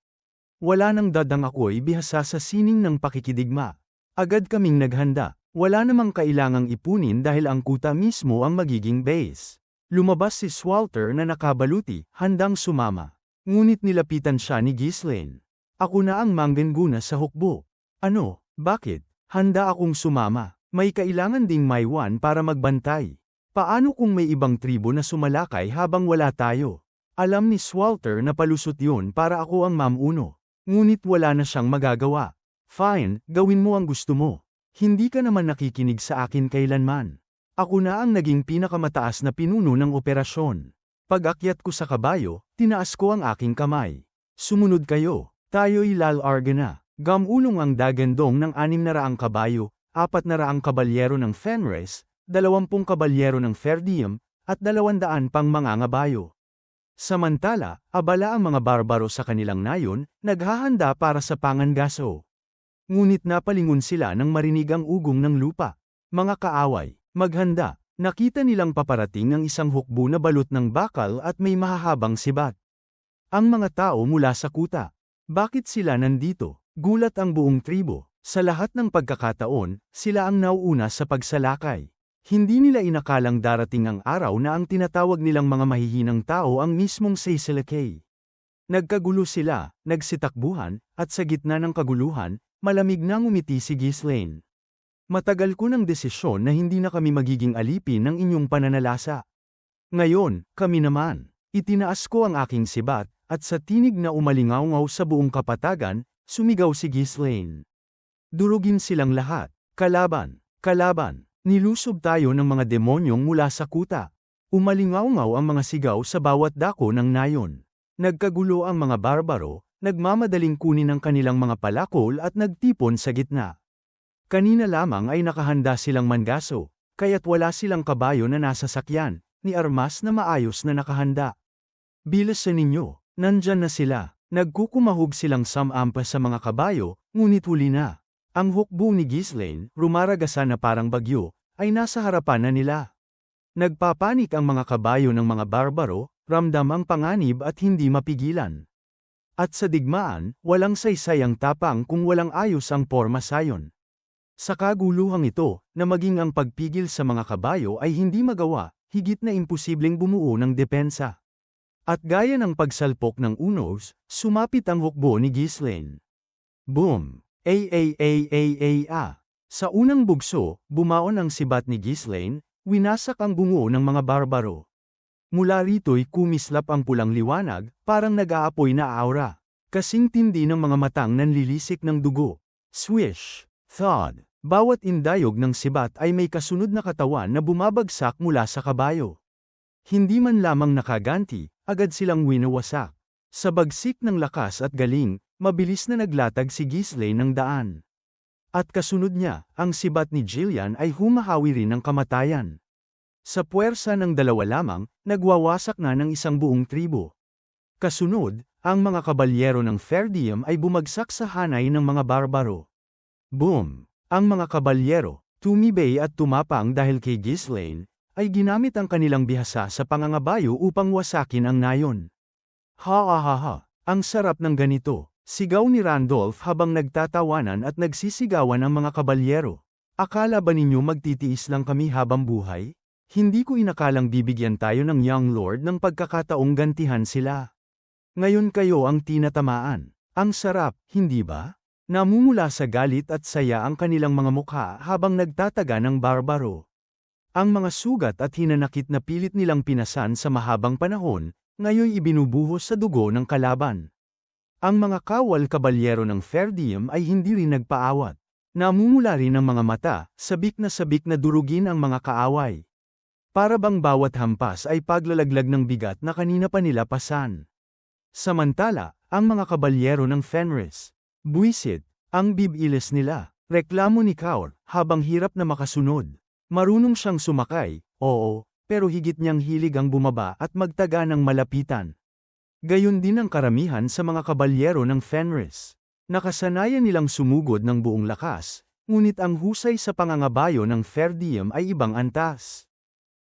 Wala nang dadang ako'y bihasa sa sining ng pakikidigma. Agad kaming naghanda. Wala namang kailangang ipunin dahil ang kuta mismo ang magiging base. Lumabas si Swalter na nakabaluti, handang sumama. Ngunit nilapitan siya ni Ghislaine. Ako na ang manggenguna sa hukbo. Ano, bakit? Handa akong sumama. May kailangan ding maiwan para magbantay. Paano kung may ibang tribo na sumalakay habang wala tayo? Alam ni Swalter na palusot yun para ako ang mamuno. Ngunit wala na siyang magagawa. Fine, gawin mo ang gusto mo. Hindi ka naman nakikinig sa akin kailanman. Ako na ang naging pinakamataas na pinuno ng operasyon. Pag-akyat ko sa kabayo, tinaas ko ang aking kamay. Sumunod kayo. Tayo'y lalarga na. Gamulong ang dagandong ng 600 kabayo, 400 kabalyero ng Fenris, 20 kabalyero ng Fair Diem, at 200 pang mangangabayo. Samantala, abala ang mga barbaro sa kanilang nayon, naghahanda para sa pangangaso. Ngunit napalingon sila nang marinig ang ugong ng lupa. Mga kaaway, maghanda. Nakita nilang paparating ang isang hukbo na balot ng bakal at may mahahabang sibat. Ang mga tao mula sa kuta. Bakit sila nandito? Gulat ang buong tribo. Sa lahat ng pagkakataon, sila ang nauuna sa pagsalakay. Hindi nila inakalang darating ang araw na ang tinatawag nilang mga mahihinang tao ang mismong Seiselekay. Nagkagulo sila, nagsitakbuhan, at sa gitna ng kaguluhan, malamig na ngumiti si Ghislaine. Matagal ko ng desisyon na hindi na kami magiging alipin ng inyong pananalasa. Ngayon, kami naman. Itinaas ko ang aking sibat, at sa tinig na umalingaw-ngaw sa buong kapatagan, sumigaw si Ghislaine. Durugin silang lahat. Kalaban! Kalaban! Nilusob tayo ng mga demonyong mula sa kuta. Umalingaw-ngaw ang mga sigaw sa bawat dako ng nayon. Nagkagulo ang mga barbaro, nagmamadaling kunin ang kanilang mga palakol at nagtipon sa gitna. Kanina lamang ay nakahanda silang mangaso, kaya't wala silang kabayo na nasa sakyan, ni armas na maayos na nakahanda. Bilisan ninyo, nandyan na sila. Nagkukumahog silang samampa sa mga kabayo, ngunit huli na. Ang hukbo ni Ghislaine, rumaragasa na parang bagyo, ay nasa harapan na nila. Nagpapanik ang mga kabayo ng mga barbaro, ramdam ang panganib at hindi mapigilan. At sa digmaan, walang saysay ang tapang kung walang ayos ang porma sayon. Sa kaguluhang ito, na maging ang pagpigil sa mga kabayo ay hindi magawa, higit na imposibleng bumuo ng depensa. At gaya ng pagsalpok ng unos, sumapit ang hukbo ni Ghislaine. Boom! Sa unang bugso, bumaon ang sibat ni Ghislaine, winasak ang bungo ng mga barbaro. Mula rito'y kumislap ang pulang liwanag, parang nag-aapoy na aura. Kasing tindi ng mga matang nanlilisik ng dugo. Swish! Thud! Bawat indayog ng sibat ay may kasunod na katawan na bumabagsak mula sa kabayo. Hindi man lamang nakaganti, agad silang winawasak. Sa bagsik ng lakas at galing, mabilis na naglatag si Ghislaine ng daan. At kasunod niya, ang sibat ni Jillian ay humahawi rin ng kamatayan. Sa puwersa ng dalawa lamang, nagwawasak na ng isang buong tribo. Kasunod, ang mga kabalyero ng Fair Diem ay bumagsak sa hanay ng mga barbaro. Boom! Ang mga kabalyero, tumibay at tumapang dahil kay Ghislaine, ay ginamit ang kanilang bihasa sa pangangabayo upang wasakin ang nayon. Ha! Ang sarap ng ganito. Sigaw ni Randolph habang nagtatawanan at nagsisigawan ang mga kabalyero. Akala ba ninyo magtitiis lang kami habang buhay? Hindi ko inakalang bibigyan tayo ng Young Lord ng pagkakataong gantihan sila. Ngayon kayo ang tinatamaan. Ang sarap, hindi ba? Namumula sa galit at saya ang kanilang mga mukha habang nagtataga ng barbaro. Ang mga sugat at hinanakit na pilit nilang pinasan sa mahabang panahon, ngayon ibinubuhos sa dugo ng kalaban. Ang mga kawal kabalyero ng Fair Diem ay hindi rin nagpaawat. Namumula rin ang mga mata, sabik na durugin ang mga kaaway. Para bang bawat hampas ay paglalaglag ng bigat na kanina pa nila pasan. Samantala, ang mga kabalyero ng Fenris, buwisit, ang bibilis nila, reklamo ni Kaur, habang hirap na makasunod. Marunong siyang sumakay, oo, pero higit niyang hilig ang bumaba at magtaga ng malapitan. Gayon din ang karamihan sa mga kabalyero ng Fenris. Nakasanayan nilang sumugod ng buong lakas, ngunit ang husay sa pangangabayo ng Fair Diem ay ibang antas.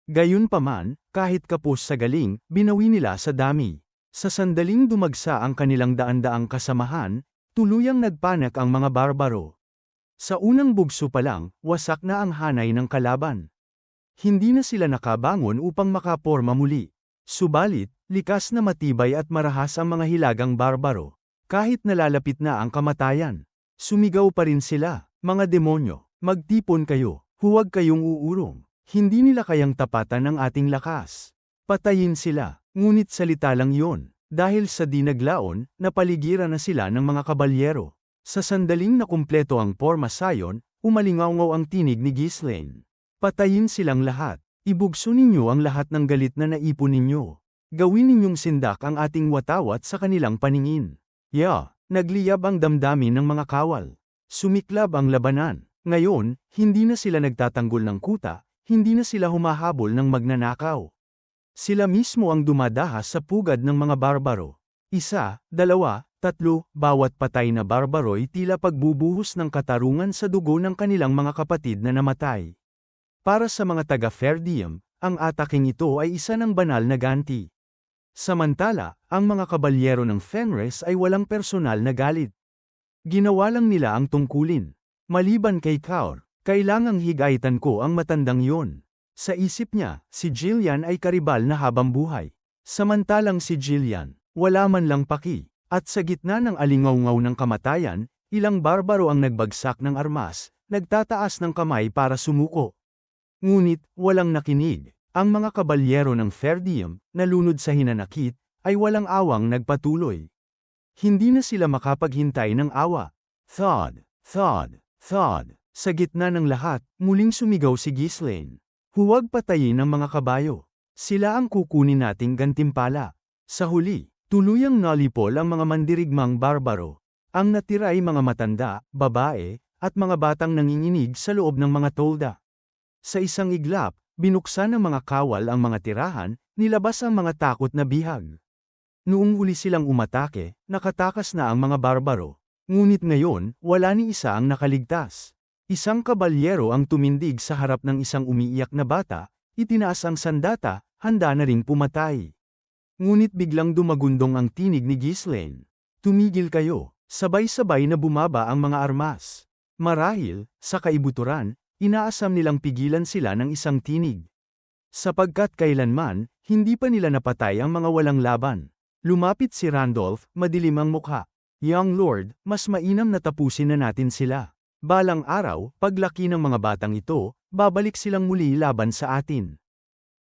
Gayunpaman, kahit kapos sa galing, binawi nila sa dami. Sa sandaling dumagsa ang kanilang daan-daang kasamahan, tuluyang nagpanak ang mga barbaro. Sa unang bugso pa lang, wasak na ang hanay ng kalaban. Hindi na sila nakabangon upang makaporma muli. Subalit, likas na matibay at marahas ang mga hilagang barbaro. Kahit nalalapit na ang kamatayan, sumigaw pa rin sila, mga demonyo, magtipon kayo, huwag kayong uurong. Hindi nila kayang tapatan ang ating lakas. Patayin sila, ngunit salita lang yon, dahil sa dinaglaon, napaligiran na sila ng mga kabalyero. Sa sandaling na kumpleto ang porma sayon, umalingaw-ngaw ang tinig ni Ghislaine. Patayin silang lahat. Ibugso ninyo ang lahat ng galit na naipon ninyo. Gawin ninyong sindak ang ating watawat sa kanilang paningin. Nagliyab ang damdamin ng mga kawal. Sumiklab ang labanan. Ngayon, hindi na sila nagtatanggol ng kuta, hindi na sila humahabol ng magnanakaw. Sila mismo ang dumadahas sa pugad ng mga barbaro. 1, 2, 3, bawat patay na barbaro'y tila pagbubuhos ng katarungan sa dugo ng kanilang mga kapatid na namatay. Para sa mga taga-Fair Diem, ang ataking ito ay isa ng banal na ganti. Samantala, ang mga kabalyero ng Fenris ay walang personal na galit. Ginawa lang nila ang tungkulin. Maliban kay Kaur, kailangang higaitan ko ang matandang yon. Sa isip niya, si Jillian ay karibal na habang buhay. Samantalang si Jillian, wala man lang paki. At sa gitna ng alingaw-ngaw ng kamatayan, ilang barbaro ang nagbagsak ng armas, nagtataas ng kamay para sumuko. Ngunit, walang nakinig. Ang mga kabalyero ng Fair Diem, nalunod sa hinanakit, ay walang awang nagpatuloy. Hindi na sila makapaghintay ng awa. Thud, thud, thud. Sa gitna ng lahat, muling sumigaw si Ghislaine. Huwag patayin ang mga kabayo. Sila ang kukunin nating gantimpala. Sa huli, tuluyang nalipol ang mga mandirigmang barbaro. Ang natira ay mga matanda, babae, at mga batang nanginginig sa loob ng mga tolda. Sa isang iglap, binuksan ng mga kawal ang mga tirahan, nilabas ang mga takot na bihag. Noong huli silang umatake, nakatakas na ang mga barbaro. Ngunit ngayon, wala ni isa ang nakaligtas. Isang kabalyero ang tumindig sa harap ng isang umiiyak na bata, itinaas ang sandata, handa na ring pumatay. Ngunit biglang dumagundong ang tinig ni Ghislaine. Tumigil kayo, sabay-sabay na bumaba ang mga armas. Marahil, sa kaibuturan, inaasam nilang pigilan sila ng isang tinig. Sapagkat kailanman, hindi pa nila napatay ang mga walang laban. Lumapit si Randolph, madilim ang mukha. Young Lord, mas mainam na tapusin na natin sila. Balang araw, paglaki ng mga batang ito, babalik silang muli laban sa atin.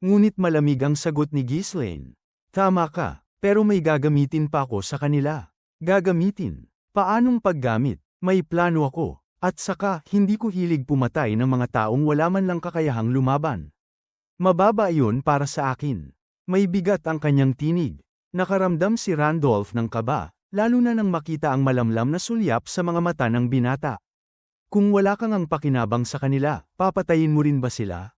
Ngunit malamig ang sagot ni Ghislaine. Tama ka, pero may gagamitin pa ako sa kanila. Gagamitin? Paanong paggamit? May plano ako. At saka, hindi ko hilig pumatay ng mga taong wala man lang kakayahang lumaban. Mababa iyon para sa akin. May bigat ang kanyang tinig. Nakaramdam si Randolph ng kaba, lalo na nang makita ang malamlam na sulyap sa mga mata ng binata. Kung wala kang ang pakinabang sa kanila, papatayin mo rin ba sila?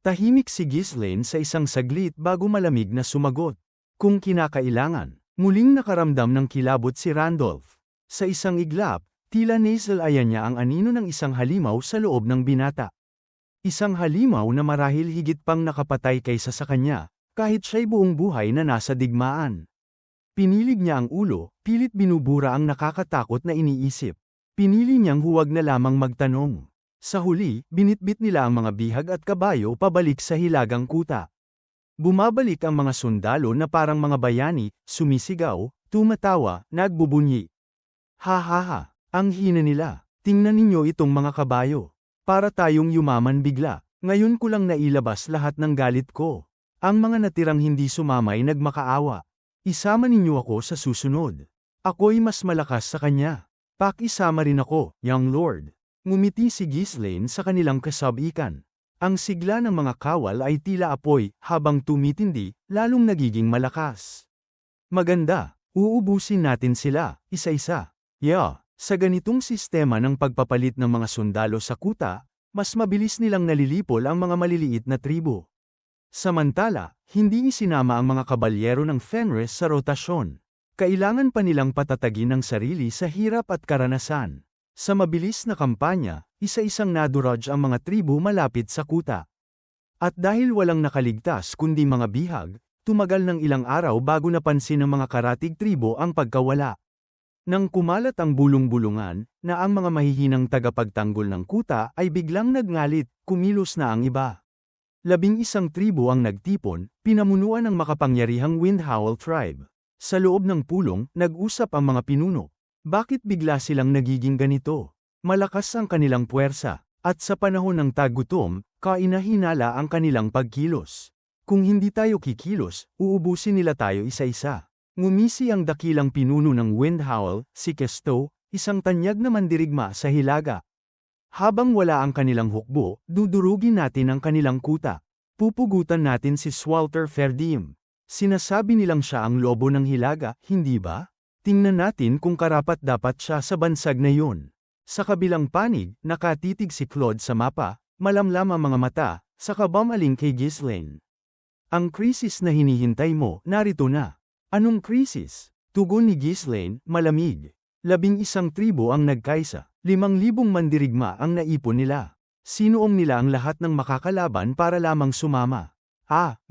Tahimik si Ghislaine sa isang saglit bago malamig na sumagot. Kung kinakailangan, muling nakaramdam ng kilabot si Randolph. Sa isang iglap, tila nasalayan niya ang anino ng isang halimaw sa loob ng binata. Isang halimaw na marahil higit pang nakapatay kaysa sa kanya, kahit siya'y buong buhay na nasa digmaan. Pinilig niya ang ulo, pilit binubura ang nakakatakot na iniisip. Pinili niyang huwag na lamang magtanong. Sa huli, binitbit nila ang mga bihag at kabayo pabalik sa hilagang kuta. Bumabalik ang mga sundalo na parang mga bayani, sumisigaw, tumatawa, nagbubunyi. Ha ha ha, ang hina nila. Tingnan ninyo itong mga kabayo. Para tayong yumaman bigla. Ngayon ko lang nailabas lahat ng galit ko. Ang mga natirang hindi sumamay nagmakaawa. Isama ninyo ako sa susunod. Ako'y mas malakas sa kanya. Pakisama rin ako, young lord. Ngumiti si Ghislaine sa kanilang kasabikan. Ang sigla ng mga kawal ay tila apoy, habang tumitindi, lalong nagiging malakas. Maganda, uubusin natin sila, isa-isa. Sa ganitong sistema ng pagpapalit ng mga sundalo sa kuta, mas mabilis nilang nalilipol ang mga maliliit na tribo. Samantala, hindi isinama ang mga kabalyero ng Fenris sa rotasyon. Kailangan pa nilang patatagin ang sarili sa hirap at karanasan. Sa mabilis na kampanya, isa-isang naduraj ang mga tribo malapit sa kuta. At dahil walang nakaligtas kundi mga bihag, tumagal ng ilang araw bago napansin ng mga karatig tribo ang pagkawala. Nang kumalat ang bulong-bulungan, na ang mga mahihinang tagapagtanggol ng kuta ay biglang nagngalit, kumilos na ang iba. 11 tribo ang nagtipon, pinamunuan ng makapangyarihang Windhowl tribe. Sa loob ng pulong, nag-usap ang mga pinuno. Bakit bigla silang nagiging ganito? Malakas ang kanilang puwersa, at sa panahon ng tagutom, kainahinala ang kanilang pagkilos. Kung hindi tayo kikilos, uubusin nila tayo isa-isa. Ngumisi ang dakilang pinuno ng Windhowl, si Kesto, isang tanyag na mandirigma sa hilaga. Habang wala ang kanilang hukbo, dudurugin natin ang kanilang kuta. Pupugutan natin si Swalter Ferdim. Sinasabi nilang siya ang lobo ng hilaga, hindi ba? Tingnan natin kung karapat-dapat siya sa bansag na yun. Sa kabilang panig, nakatitig si Claude sa mapa, malamlam ang mga mata, saka bumaling kay Ghislaine. Ang krisis na hinihintay mo, narito na. Anong krisis? Tugon ni Ghislaine, malamig. 11 tribo ang nagkaisa, 5,000 mandirigma ang naipon nila. Sinuong nila ang lahat ng makakalaban para lamang sumama.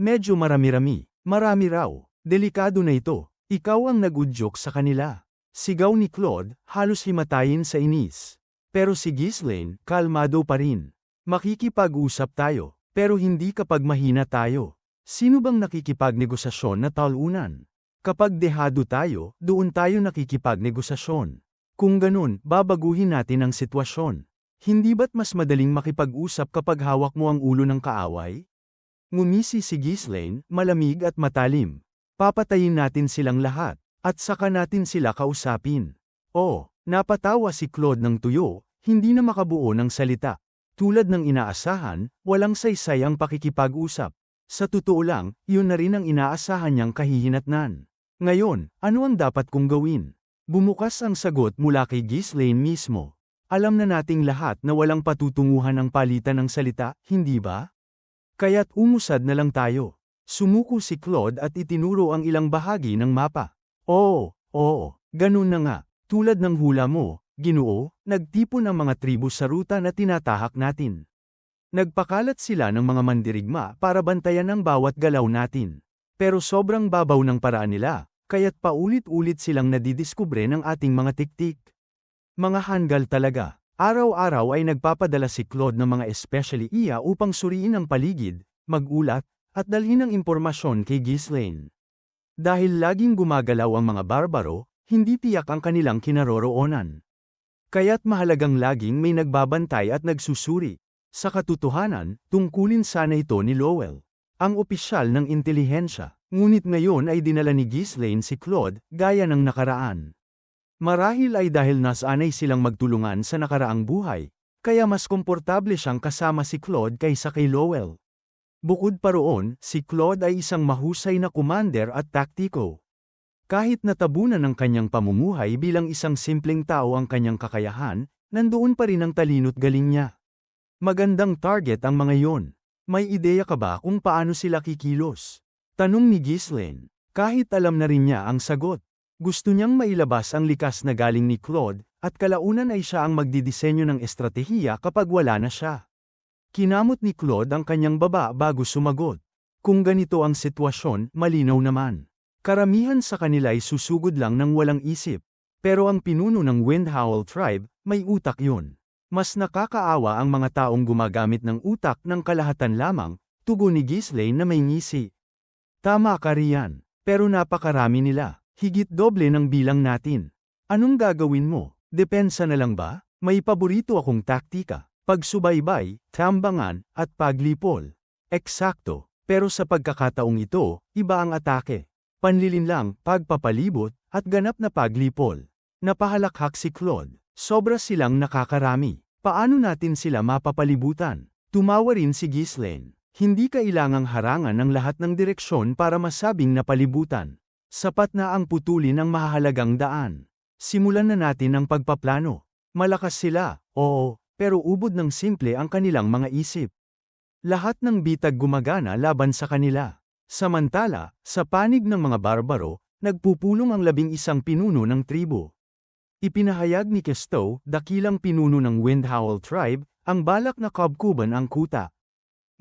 Medyo marami-rami. Marami raw. Delikado na ito. Ikaw ang nag-udyok sa kanila. Sigaw ni Claude, halos himatayin sa inis. Pero si Ghislaine, kalmado pa rin. Makikipag-usap tayo, pero hindi kapag mahina tayo. Sino bang nakikipagnegosasyon na talunan? Kapag dehado tayo, doon tayo nakikipagnegosasyon. Kung ganun, babaguhin natin ang sitwasyon. Hindi ba't mas madaling makipag-usap kapag hawak mo ang ulo ng kaaway? Ngumisi si Ghislaine, malamig at matalim. Papatayin natin silang lahat, at saka natin sila kausapin. Napatawa si Claude ng tuyo, hindi na makabuo ng salita. Tulad ng inaasahan, walang saysay ang pakikipag-usap. Sa totoo lang, yun na rin ang inaasahan niyang kahihinatnan. Ngayon, ano ang dapat kong gawin? Bumukas ang sagot mula kay Ghislaine mismo. Alam na nating lahat na walang patutunguhan ang palitan ng salita, hindi ba? Kaya't umusad na lang tayo. Sumuko si Claude at itinuro ang ilang bahagi ng mapa. Oo, ganun na nga. Tulad ng hula mo, Ginoo, nagtipon ang mga tribo sa ruta na tinatahak natin. Nagpakalat sila ng mga mandirigma para bantayan ang bawat galaw natin. Pero sobrang babaw ng paraan nila, kaya't paulit-ulit silang nadidiskubre ng ating mga tiktik. Mga hanggal talaga. Araw-araw ay nagpapadala si Claude ng mga especially iya upang suriin ang paligid, magulat, at dalhin ang impormasyon kay Ghislaine. Dahil laging gumagalaw ang mga barbaro, hindi tiyak ang kanilang kinaroroonan. Kaya't mahalagang laging may nagbabantay at nagsusuri. Sa katotohanan, tungkulin sana ito ni Lowell, ang opisyal ng intelihensya. Ngunit ngayon ay dinala ni Ghislaine si Claude, gaya ng nakaraan. Marahil ay dahil nasanay silang magtulungan sa nakaraang buhay, kaya mas komportable siyang kasama si Claude kaysa kay Lowell. Bukod pa roon, si Claude ay isang mahusay na commander at taktiko. Kahit natabunan ng kanyang pamumuhay bilang isang simpleng tao ang kanyang kakayahan, nandoon pa rin ang talino't galing niya. Magandang target ang mga yon. May ideya ka ba kung paano sila kikilos? Tanong ni Ghislaine. Kahit alam na rin niya ang sagot. Gusto niyang mailabas ang likas na galing ni Claude, at kalaunan ay siya ang magdidisenyo ng estratehiya kapag wala na siya. Kinamot ni Claude ang kanyang baba bago sumagot. Kung ganito ang sitwasyon, malinaw naman. Karamihan sa kanila ay susugod lang ng walang isip. Pero ang pinuno ng Windhowl Tribe, may utak yun. Mas nakakaawa ang mga taong gumagamit ng utak ng kalahatan lamang, tugon ni Ghislaine na may ngisi. Tama ka riyan, pero napakarami nila, higit doble ng bilang natin. Anong gagawin mo? Depensa na lang ba? May paborito akong taktika, pagsubaybay, tambangan, at paglipol. Eksakto, pero sa pagkakataong ito, iba ang atake. Panlilinlang, pagpapalibot, at ganap na paglipol. Napahalakhak si Claude. Sobra silang nakakarami. Paano natin sila mapapalibutan? Tumawa rin si Ghislaine. Hindi kailangang harangan ang lahat ng direksyon para masabing napalibutan. Sapat na ang putulin ang mahahalagang daan. Simulan na natin ang pagpaplano. Malakas sila, oo, pero ubod ng simple ang kanilang mga isip. Lahat ng bitag gumagana laban sa kanila. Samantala, sa panig ng mga barbaro, nagpupulong ang 11 pinuno ng tribo. Ipinahayag ni Kestoh, dakilang pinuno ng Windhowl Tribe, ang balak na kabkuban ang kuta.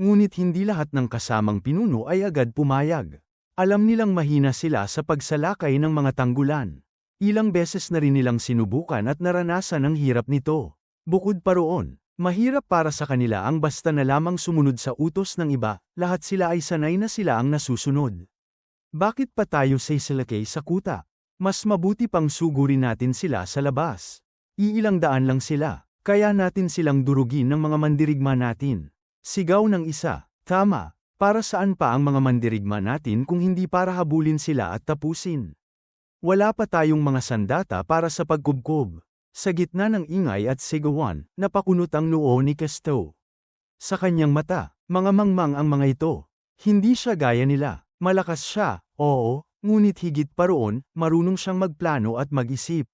Ngunit hindi lahat ng kasamang pinuno ay agad pumayag. Alam nilang mahina sila sa pagsalakay ng mga tanggulan. Ilang beses na rin nilang sinubukan at naranasan ang hirap nito. Bukod pa roon, mahirap para sa kanila ang basta na lamang sumunod sa utos ng iba, lahat sila ay sanay na sila ang nasusunod. Bakit pa tayo sisilakay sa kuta? Mas mabuti pang sugurin natin sila sa labas. Iilang daan lang sila, kaya natin silang durugin ng mga mandirigma natin. Sigaw ng isa, tama, para saan pa ang mga mandirigma natin kung hindi para habulin sila at tapusin? Wala pa tayong mga sandata para sa pagkubkob. Sa gitna ng ingay at sigawan, napakunot ang noo ni Kestoh. Sa kanyang mata, mga mangmang ang mga ito. Hindi siya gaya nila, malakas siya, oo, ngunit higit pa roon, marunong siyang magplano at mag-isip.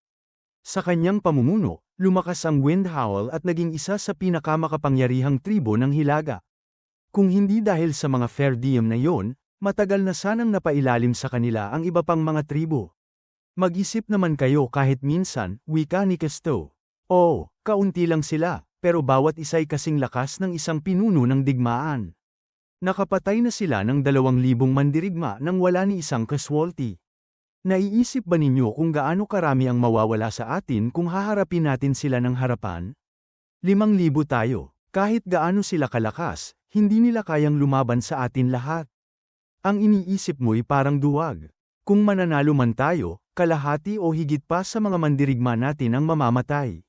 Sa kanyang pamumuno, lumakas ang Windhowl at naging isa sa pinakamakapangyarihang tribo ng Hilaga. Kung hindi dahil sa mga fair diem na yon, matagal na sanang napailalim sa kanila ang iba pang mga tribo. Mag-isip naman kayo kahit minsan, wika ni Kestoh. Oo, kaunti lang sila, pero bawat isa'y kasing lakas ng isang pinuno ng digmaan. Nakapatay na sila ng 2,000 mandirigma nang wala ni isang casualty. Naiisip ba ninyo kung gaano karami ang mawawala sa atin kung haharapin natin sila ng harapan? 5,000 tayo, kahit gaano sila kalakas, hindi nila kayang lumaban sa atin lahat. Ang iniisip mo'y parang duwag. Kung mananalo man tayo, kalahati o higit pa sa mga mandirigma natin ang mamamatay.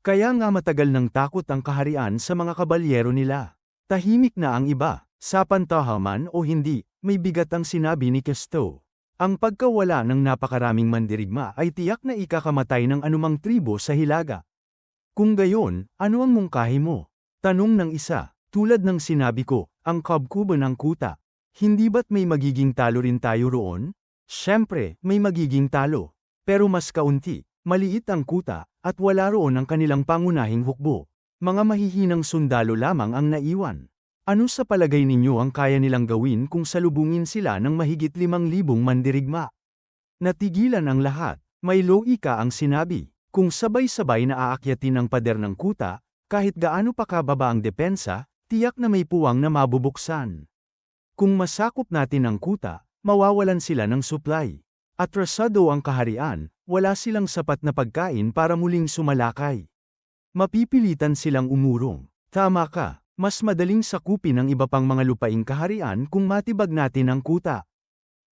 Kaya nga matagal nang takot ang kaharian sa mga kabalyero nila. Tahimik na ang iba. Sa pantahaman o hindi, may bigat ang sinabi ni Kestoh. Ang pagkawala ng napakaraming mandirigma ay tiyak na ikakamatay ng anumang tribo sa Hilaga. Kung gayon, ano ang mungkahi mo? Tanong ng isa. Tulad ng sinabi ko, ang kabkuban ng kuta. Hindi ba't may magiging talo rin tayo roon? Siyempre, may magiging talo. Pero mas kaunti, maliit ang kuta, at wala roon ang kanilang pangunahing hukbo. Mga mahihinang sundalo lamang ang naiwan. Ano sa palagay ninyo ang kaya nilang gawin kung salubungin sila ng mahigit 5,000 mandirigma? Natigilan ang lahat. May logika ang sinabi. Kung sabay-sabay na aakyatin ang pader ng kuta, kahit gaano pa kababa ang depensa, tiyak na may puwang na mabubuksan. Kung masakop natin ang kuta, mawawalan sila ng supply. Atrasado ang kaharian, wala silang sapat na pagkain para muling sumalakay. Mapipilitan silang umurong. Tama ka, mas madaling sakupin ang iba pang mga lupaing kaharian kung matibag natin ang kuta.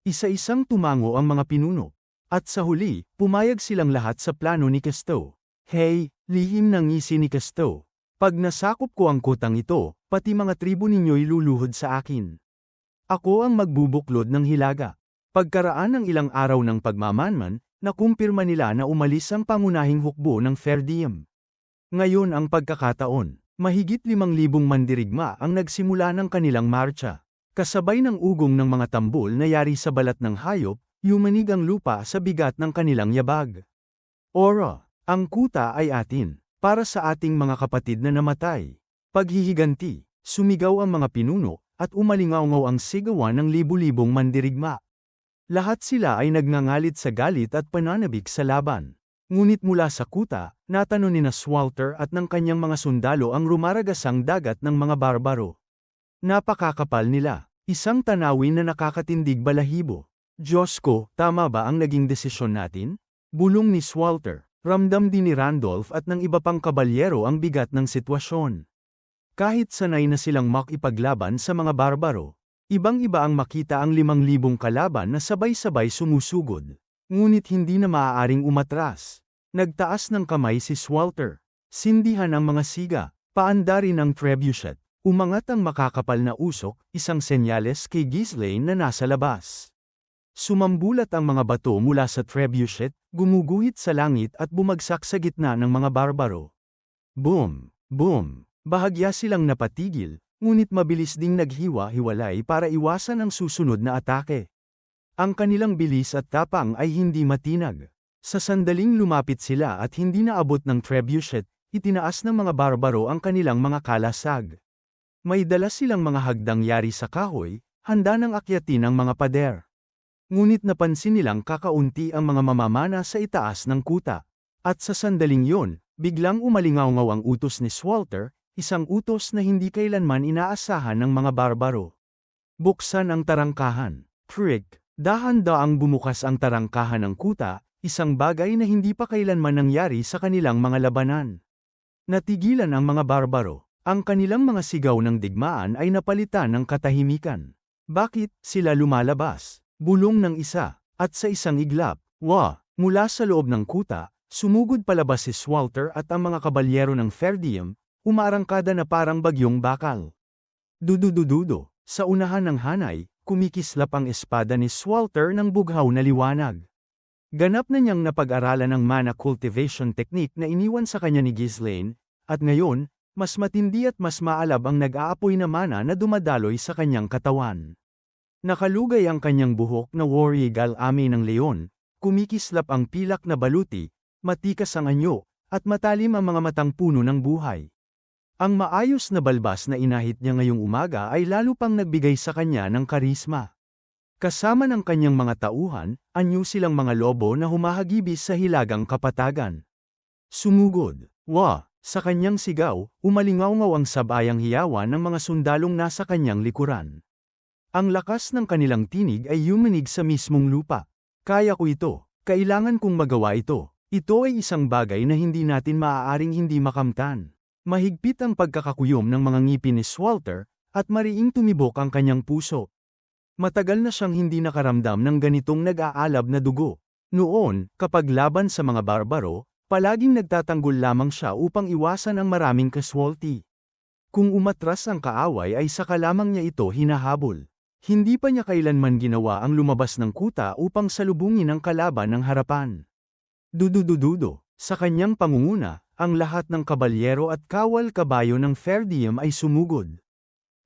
Isa-isang tumango ang mga pinuno. At sa huli, pumayag silang lahat sa plano ni Cousteau. Hey, lihim ng ngisi ni Cousteau. Pag nasakop ko ang kutang ito, pati mga tribo ninyo'y luluhod sa akin. Ako ang magbubuklod ng hilaga. Pagkaraan ng ilang araw ng pagmamanman, nakumpirma nila na umalis ang pangunahing hukbo ng Fair Diem. Ngayon ang pagkakataon, mahigit 5,000 mandirigma ang nagsimula ng kanilang marcha. Kasabay ng ugong ng mga tambol na yari sa balat ng hayop, yumanig ang lupa sa bigat ng kanilang yabag. Ora, ang kuta ay atin. Para sa ating mga kapatid na namatay. Paghihiganti, sumigaw ang mga pinuno, at umalingaw-ngaw ang sigawan ng libu-libong mandirigma. Lahat sila ay nagngangalit sa galit at pananabik sa laban. Ngunit mula sa kuta, natanong ni Swalter at ng kanyang mga sundalo ang rumaragasang dagat ng mga barbaro. Napakakapal nila, isang tanawin na nakakatindig balahibo. Diyos ko, tama ba ang naging desisyon natin? Bulong ni Swalter. Ramdam din ni Randolph at ng iba pang kabalyero ang bigat ng sitwasyon. Kahit sanay na silang makipaglaban sa mga barbaro, ibang-iba ang makita ang 5,000 kalaban na sabay-sabay sumusugod. Ngunit hindi na maaaring umatras. Nagtaas ng kamay si Swalter. Sindihan ang mga siga, paandarin ang trebuchet. Umangat ang makakapal na usok, isang senyales kay Ghislaine na nasa labas. Sumambulat ang mga bato mula sa trebuchet, gumuguhit sa langit at bumagsak sa gitna ng mga barbaro. Boom! Boom! Bahagya silang napatigil, ngunit mabilis ding naghiwa-hiwalay para iwasan ang susunod na atake. Ang kanilang bilis at tapang ay hindi matinag. Sa sandaling lumapit sila at hindi naabot ng trebuchet, itinaas ng mga barbaro ang kanilang mga kalasag. May dala silang mga hagdang yari sa kahoy, handa nang akyatin ang mga pader. Ngunit napansin nilang kakaunti ang mga mamamana sa itaas ng kuta. At sa sandaling yon, biglang umalingaw-ngaw ang utos ni Swalter, isang utos na hindi kailanman inaasahan ng mga barbaro. Buksan ang tarangkahan. Prick, dahan-daang bumukas ang tarangkahan ng kuta, isang bagay na hindi pa kailanman nangyari sa kanilang mga labanan. Natigilan ang mga barbaro. Ang kanilang mga sigaw ng digmaan ay napalitan ng katahimikan. Bakit sila lumalabas? Bulong ng isa, at sa isang iglap, mula sa loob ng kuta, sumugod palabas si Swalter at ang mga kabalyero ng Fair Diem, umarangkada na parang bagyong bakal. Dududududo, sa unahan ng hanay, kumikislap ang espada ni Swalter ng bughaw na liwanag. Ganap na niyang napag-aralan ang mana cultivation technique na iniwan sa kanya ni Ghislaine, at ngayon, mas matindi at mas maalab ang nag-aapoy na mana na dumadaloy sa kanyang katawan. Nakalugay ang kanyang buhok na warrigal ame ng leon, kumikislap ang pilak na baluti, matikas ang anyo, at matalim ang mga matang puno ng buhay. Ang maayos na balbas na inahit niya ngayong umaga ay lalo pang nagbigay sa kanya ng karisma. Kasama ng kanyang mga tauhan, anyo silang mga lobo na humahagibis sa hilagang kapatagan. Sumugod, sa kanyang sigaw, umalingaw-ngaw ang sabayang hiyawan ng mga sundalong nasa kanyang likuran. Ang lakas ng kanilang tinig ay yumanig sa mismong lupa. Kaya ko ito, kailangan kong magawa ito. Ito ay isang bagay na hindi natin maaaring hindi makamtan. Mahigpit ang pagkakakuyom ng mga ngipin ni Swalter, at mariing tumibok ang kanyang puso. Matagal na siyang hindi nakaramdam ng ganitong nag-aalab na dugo. Noon, kapag laban sa mga barbaro, palaging nagtatanggol lamang siya upang iwasan ang maraming casualty. Kung umatras ang kaaway ay saka lamang niya ito hinahabol. Hindi pa niya kailanman ginawa ang lumabas ng kuta upang salubungin ang kalaban ng harapan. Dududududo, sa kanyang pangunguna, ang lahat ng kabalyero at kawal-kabayo ng Fair Diem ay sumugod.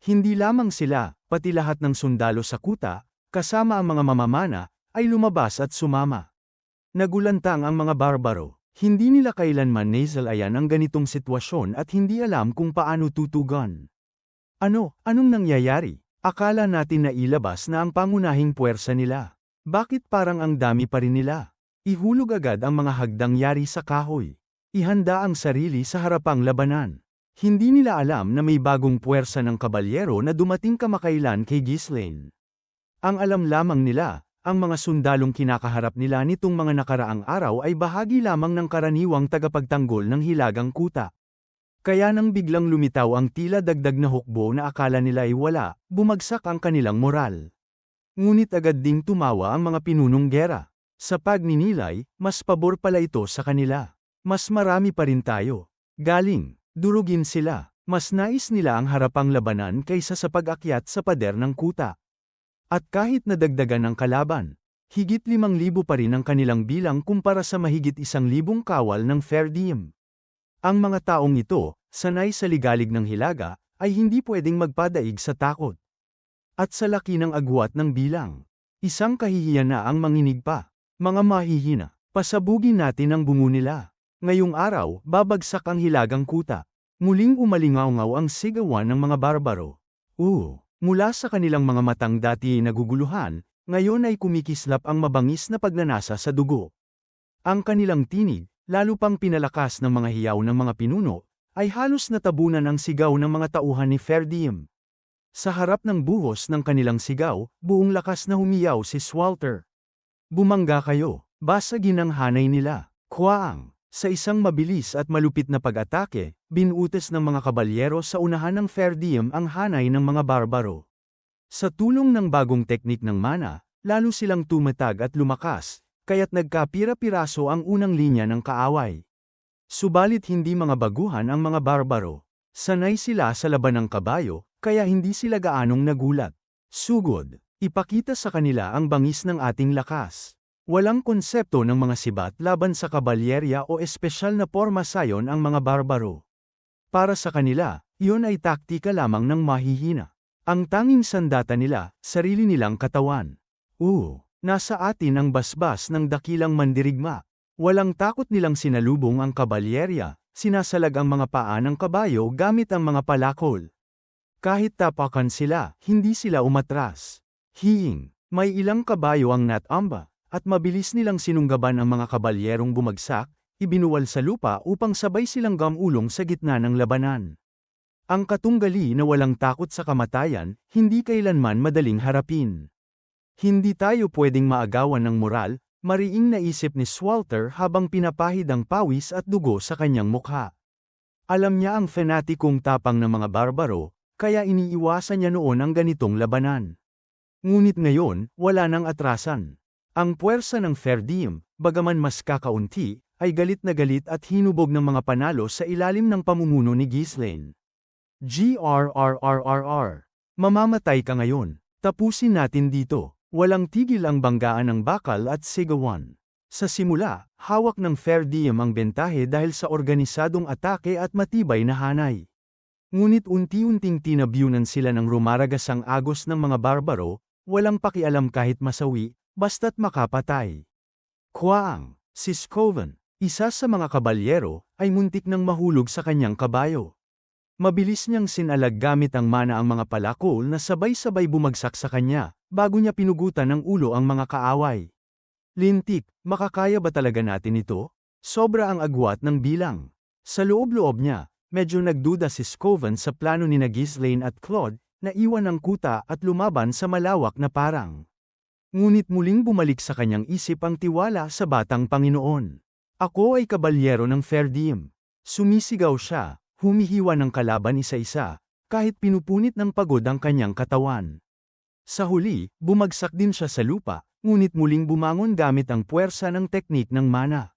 Hindi lamang sila, pati lahat ng sundalo sa kuta, kasama ang mga mamamana, ay lumabas at sumama. Nagulantang ang mga barbaro. Hindi nila kailanman nasalayan ang ganitong sitwasyon at hindi alam kung paano tutugon. Anong nangyayari? Akala natin na ilabas na ang pangunahing puwersa nila. Bakit parang ang dami pa rin nila? Ihulog agad ang mga hagdang yari sa kahoy. Ihanda ang sarili sa harapang labanan. Hindi nila alam na may bagong puwersa ng kabalyero na dumating kamakailan kay Ghislaine. Ang alam lamang nila, ang mga sundalong kinakaharap nila nitong mga nakaraang araw ay bahagi lamang ng karaniwang tagapagtanggol ng hilagang kuta. Kaya nang biglang lumitaw ang tila dagdag na hukbo na akala nila ay wala, bumagsak ang kanilang moral. Ngunit agad ding tumawa ang mga pinunong gera. Sa pagninilay, mas pabor pala ito sa kanila. Mas marami pa rin tayo. Galing, durugin sila. Mas nais nila ang harapang labanan kaysa sa pag-akyat sa pader ng kuta. At kahit nadagdagan ang kalaban, higit 5,000 pa rin ang kanilang bilang kumpara sa mahigit 1,000 kawal ng Fair Diem. Ang mga taong ito, sanay sa ligalig ng hilaga, ay hindi pwedeng magpadaig sa takot. At sa laki ng agwat ng bilang, isang kahihiyan na ang manginig pa. Mga mahihina, pasabugin natin ang bungo nila. Ngayong araw, babagsak ang hilagang kuta. Muling umalingaw-ngaw ang sigawan ng mga barbaro. Mula sa kanilang mga matang dati naguguluhan, ngayon ay kumikislap ang mabangis na pagnanasa sa dugo. Ang kanilang tinig, lalo pang pinalakas ng mga hiyaw ng mga pinuno, ay halos natabunan ang sigaw ng mga tauhan ni Fair Diem. Sa harap ng buhos ng kanilang sigaw, buong lakas na humiyaw si Swalter. Bumangga kayo, basagin ang hanay nila. Kwaang, sa isang mabilis at malupit na pag-atake, binuutes ng mga kabalyero sa unahan ng Fair Diem ang hanay ng mga barbaro. Sa tulong ng bagong teknik ng mana, lalo silang tumatag at lumakas, kaya't nagkapira-piraso ang unang linya ng kaaway. Subalit hindi mga baguhan ang mga barbaro. Sanay sila sa laban ng kabayo, kaya hindi sila gaanong nagulat. Sugod, ipakita sa kanila ang bangis ng ating lakas. Walang konsepto ng mga sibat laban sa kabalyerya o espesyal na porma sayon ang mga barbaro. Para sa kanila, iyon ay taktika lamang ng mahihina. Ang tanging sandata nila, sarili nilang katawan. Nasa atin ang basbas ng dakilang mandirigma. Walang takot nilang sinalubong ang kabalyerya, sinasalag ang mga paa ng kabayo gamit ang mga palakol. Kahit tapakan sila, hindi sila umatras. May ilang kabayo ang natamba, at mabilis nilang sinunggaban ang mga kabalyerong bumagsak, ibinuwal sa lupa upang sabay silang gamulong sa gitna ng labanan. Ang katunggali na walang takot sa kamatayan, hindi kailanman madaling harapin. Hindi tayo pwedeng maagawan ng moral, mariing naisip ni Swalter habang pinapahid ang pawis at dugo sa kanyang mukha. Alam niya ang fanatikong tapang ng mga barbaro, kaya iniiwasan niya noon ang ganitong labanan. Ngunit ngayon, wala nang atrasan. Ang puwersa ng Fair Diem, bagaman mas kakaunti, ay galit na galit at hinubog ng mga panalo sa ilalim ng pamumuno ni Ghislaine. Mamamatay ka ngayon. Tapusin natin dito. Walang tigil ang banggaan ng bakal at sigawan. Sa simula, hawak ng Fair Diem ang bentahe dahil sa organisadong atake at matibay na hanay. Ngunit unti-unting tinabyunan sila ng rumaragasang agos ng mga barbaro, walang pakialam kahit masawi, basta't makapatay. Kwaang, si Scoven, isa sa mga kabalyero, ay muntik nang mahulog sa kanyang kabayo. Mabilis niyang sinalag gamit ang mana ang mga palakol na sabay-sabay bumagsak sa kanya, bago niya pinugutan ng ulo ang mga kaaway. Lintik, makakaya ba talaga natin ito? Sobra ang agwat ng bilang. Sa loob-loob niya, medyo nagduda si Scoven sa plano ni Ghislaine at Claude, na iwan ang kuta at lumaban sa malawak na parang. Ngunit muling bumalik sa kanyang isip ang tiwala sa batang Panginoon. Ako ay kabalyero ng Fair Diem. Sumisigaw siya, humihiwa ng kalaban isa-isa, kahit pinupunit ng pagod ang kanyang katawan. Sa huli, bumagsak din siya sa lupa, ngunit muling bumangon gamit ang puwersa ng teknik ng mana.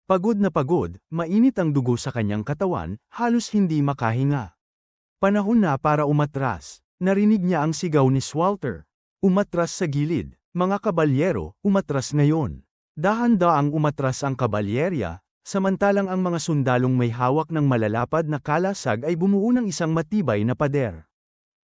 Pagod na pagod, mainit ang dugo sa kanyang katawan, halos hindi makahinga. Panahon na para umatras. Narinig niya ang sigaw ni Swalter. Umatras sa gilid. Mga kabalyero, umatras ngayon. Dahan-daang umatras ang kabalyerya, samantalang ang mga sundalong may hawak ng malalapad na kalasag ay bumuo ng isang matibay na pader.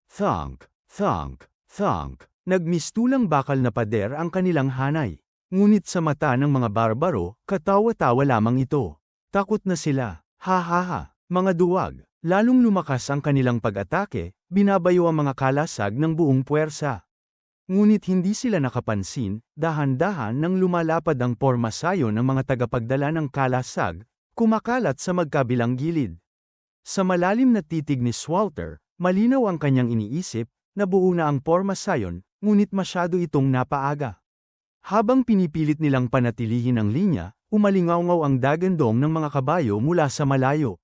Thunk, thunk, thunk, nagmistulang bakal na pader ang kanilang hanay. Ngunit sa mata ng mga barbaro, katawa-tawa lamang ito. Takot na sila, ha ha ha, mga duwag. Lalong lumakas ang kanilang pag-atake, binabayo ang mga kalasag ng buong puwersa. Ngunit hindi sila nakapansin, dahan-dahan nang lumalapad ang pormasayo ng mga tagapagdala ng kalasag, kumakalat sa magkabilang gilid. Sa malalim na titig ni Swalter, malinaw ang kanyang iniisip, nabuo na ang pormasayon, ngunit masyado itong napaaga. Habang pinipilit nilang panatilihin ang linya, umalingaw-ngaw ang dagandong ng mga kabayo mula sa malayo.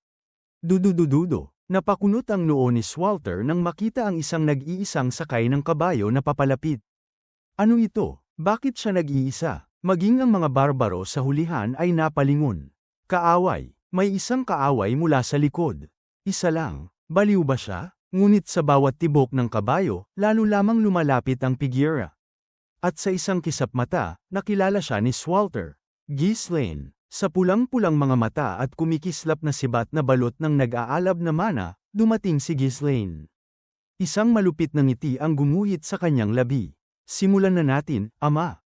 Dududududo, napakunot ang noo ni Swalter nang makita ang isang nag-iisang sakay ng kabayo na papalapit. Ano ito? Bakit siya nag-iisa? Maging ang mga barbaro sa hulihan ay napalingon. Kaaway, may isang kaaway mula sa likod. Isa lang, baliw ba siya? Ngunit sa bawat tibok ng kabayo, lalo lamang lumalapit ang figura. At sa isang kisap mata, nakilala siya ni Swalter. Ghislaine, sa pulang-pulang mga mata at kumikislap na sibat na balot ng nag-aalab na mana, dumating si Ghislaine. Isang malupit na ngiti ang gumuhit sa kanyang labi. Simulan na natin, Ama.